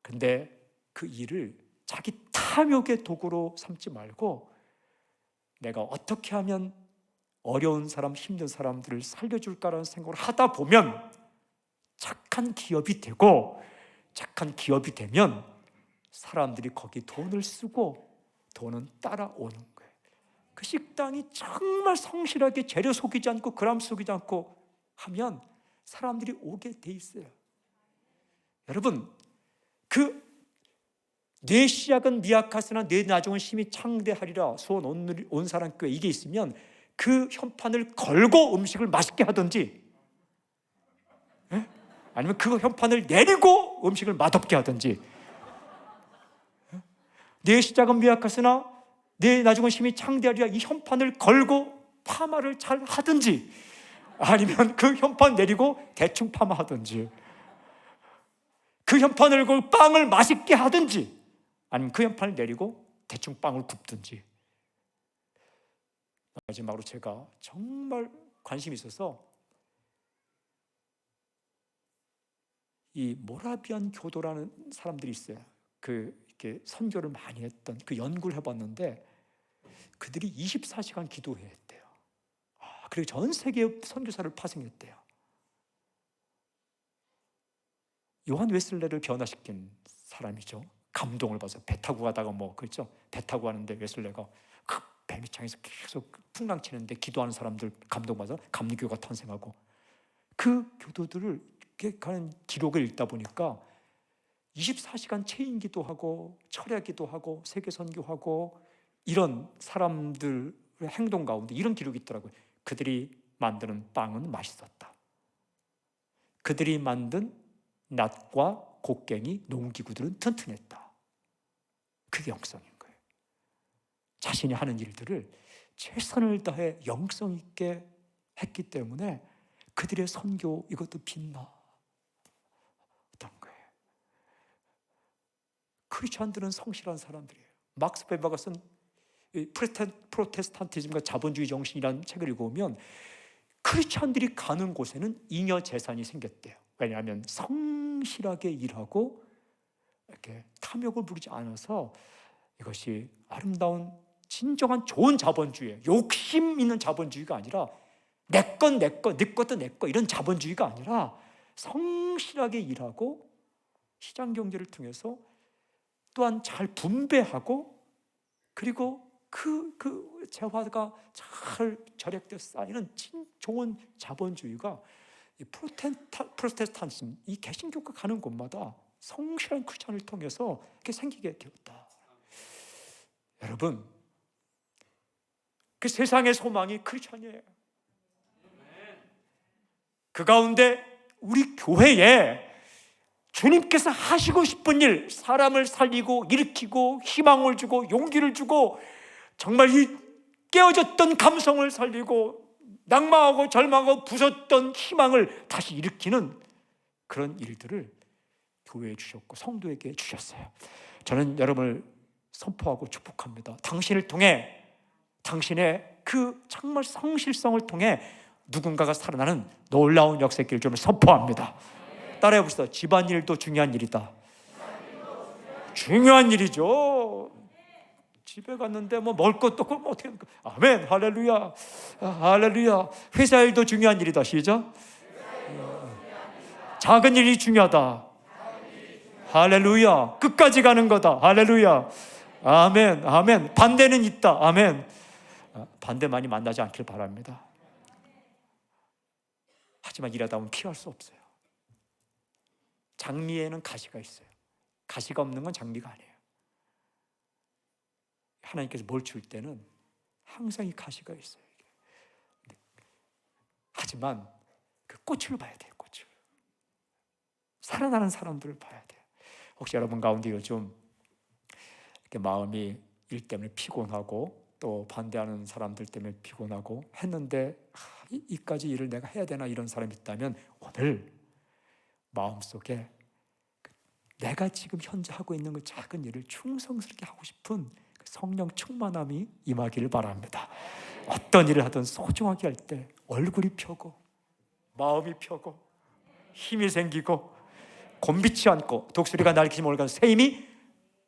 근데 그 일을 자기 탐욕의 도구로 삼지 말고 내가 어떻게 하면 어려운 사람, 힘든 사람들을 살려줄까라는 생각을 하다 보면 착한 기업이 되고, 착한 기업이 되면 사람들이 거기 돈을 쓰고 돈은 따라오는 거예요. 그 식당이 정말 성실하게 재료 속이지 않고 그람 속이지 않고 하면 사람들이 오게 돼 있어요. 여러분, 내 시작은 미약하으나 내 나중은 심히 창대하리라 수원 온사랑교회 이게 있으면 그 현판을 걸고 음식을 맛있게 하든지, 아니면 그 현판을 내리고 음식을 맛없게 하든지, 내 시작은 미약하으나 내 나중은 심히 창대하리라 이 현판을 걸고 파마를 잘 하든지, 아니면 그 현판 내리고 대충 파마하든지, 그 현판을 걸고 빵을 맛있게 하든지, 아니면 그 현판을 내리고 대충 빵을 굽든지. 마지막으로 제가 정말 관심이 있어서 이 모라비안 교도라는 사람들이 있어요. 이렇게 선교를 많이 했던, 그 연구를 해봤는데 그들이 24시간 기도해야 했대요. 그리고 전 세계 선교사를 파송했대요. 요한 웨슬레를 변화시킨 사람이죠. 감동을 받아서 배 타고 가다가 그렇죠? 배 타고 가는데 웨슬레가 그 배미창에서 계속 풍랑치는데 기도하는 사람들 감동받아서 감리교가 탄생하고, 그 교도들을 이렇게 가는 기록을 읽다 보니까 24시간 체인 기도하고 철야 기도하고 세계 선교하고 이런 사람들의 행동 가운데 이런 기록이 있더라고요. 그들이 만드는 빵은 맛있었다. 그들이 만든 낫과 곡괭이 농기구들은 튼튼했다. 그게 영성인 거예요. 자신이 하는 일들을 최선을 다해 영성 있게 했기 때문에 그들의 선교 이것도 빛나 어떤 거예요. 크리스천들은 성실한 사람들이에요. 막스 베버가 쓴 프로테스탄티즘과 자본주의 정신이라는 책을 읽어보면 크리스천들이 가는 곳에는 잉여 재산이 생겼대요. 왜냐하면 성실하게 일하고 이렇게 탐욕을 부리지 않아서, 이것이 아름다운 진정한 좋은 자본주의예요. 욕심 있는 자본주의가 아니라 내 것도 내 거 이런 자본주의가 아니라 성실하게 일하고 시장 경제를 통해서 또한 잘 분배하고, 그리고 그 재화가 잘 절약돼서 쌓이는 좋은 자본주의가 이 프로테스탄티즘, 이 개신교가 가는 곳마다 성실한 크리스천을 통해서 이렇게 생기게 되었다. 여러분, 그 세상의 소망이 크리스천이에요. 그 가운데 우리 교회에 주님께서 하시고 싶은 일, 사람을 살리고 일으키고 희망을 주고 용기를 주고 정말 이 깨어졌던 감성을 살리고 낭망하고 절망하고 부쉈던 희망을 다시 일으키는 그런 일들을 교회에 주셨고 성도에게 주셨어요. 저는 여러분을 선포하고 축복합니다. 당신을 통해, 당신의 그 정말 성실성을 통해 누군가가 살아나는 놀라운 역사의 길을 좀 선포합니다. 따라해 봅시다. 집안일도 중요한 일이다. 중요한 일이죠. 집에 갔는데 먹을 것도 없고 어떻게, 아멘, 할렐루야, 할렐루야. 회사 일도 중요한 일이다. 시작. 작은 일이 중요하다. 할렐루야. 끝까지 가는 거다. 할렐루야. 아멘, 아멘. 반대는 있다. 아멘. 반대 많이 만나지 않길 바랍니다. 하지만 일하다 보면 피할 수 없어요. 장미에는 가시가 있어요. 가시가 없는 건 장미가 아니에요. 하나님께서 뭘 줄 때는 항상 이 가시가 있어요. 하지만 그 꽃을 봐야 돼요. 꽃을. 살아나는 사람들을 봐야 돼요. 혹시 여러분 가운데 요즘 이렇게 마음이 일 때문에 피곤하고 또 반대하는 사람들 때문에 피곤하고 했는데 이까지 일을 내가 해야 되나 이런 사람이 있다면 오늘 마음속에 내가 지금 현재 하고 있는 그 작은 일을 충성스럽게 하고 싶은 성령 충만함이 임하기를 바랍니다. 어떤 일을 하든 소중하게 할 때 얼굴이 펴고 마음이 펴고 힘이 생기고 곤비치 않고 독수리가 날기지 몰간 새 힘이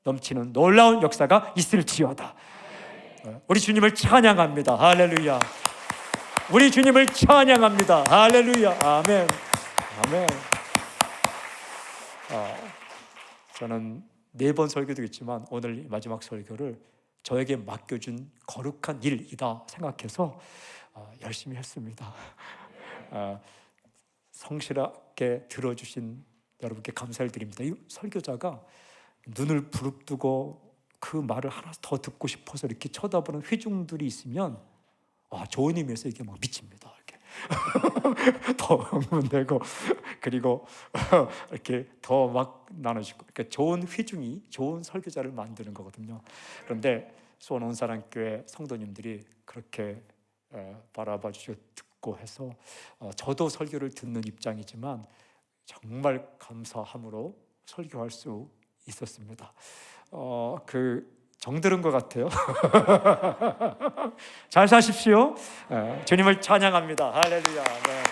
넘치는 놀라운 역사가 있을지어다. 우리 주님을 찬양합니다. 할렐루야. 우리 주님을 찬양합니다. 할렐루야. 아멘. 아멘. 저는 4번 설교도 있지만 오늘 마지막 설교를 저에게 맡겨준 거룩한 일이다 생각해서 열심히 했습니다. 성실하게 들어주신 여러분께 감사를 드립니다. 이 설교자가 눈을 부릅뜨고 그 말을 하나 더 듣고 싶어서 이렇게 쳐다보는 회중들이 있으면 좋은 의미에서 이게 막 미칩니다. 이렇게 더 흥분되고 그리고 이렇게 더 막 나눠지고 그러니까 좋은 회중이 좋은 설교자를 만드는 거거든요. 그런데 수원 온사랑교회 성도님들이 그렇게 바라봐 주시고 듣고 해서 저도 설교를 듣는 입장이지만 정말 감사함으로 설교할 수 있었습니다. 정들은 것 같아요. 잘 사십시오. 주님을 찬양합니다. 할렐루야. 네.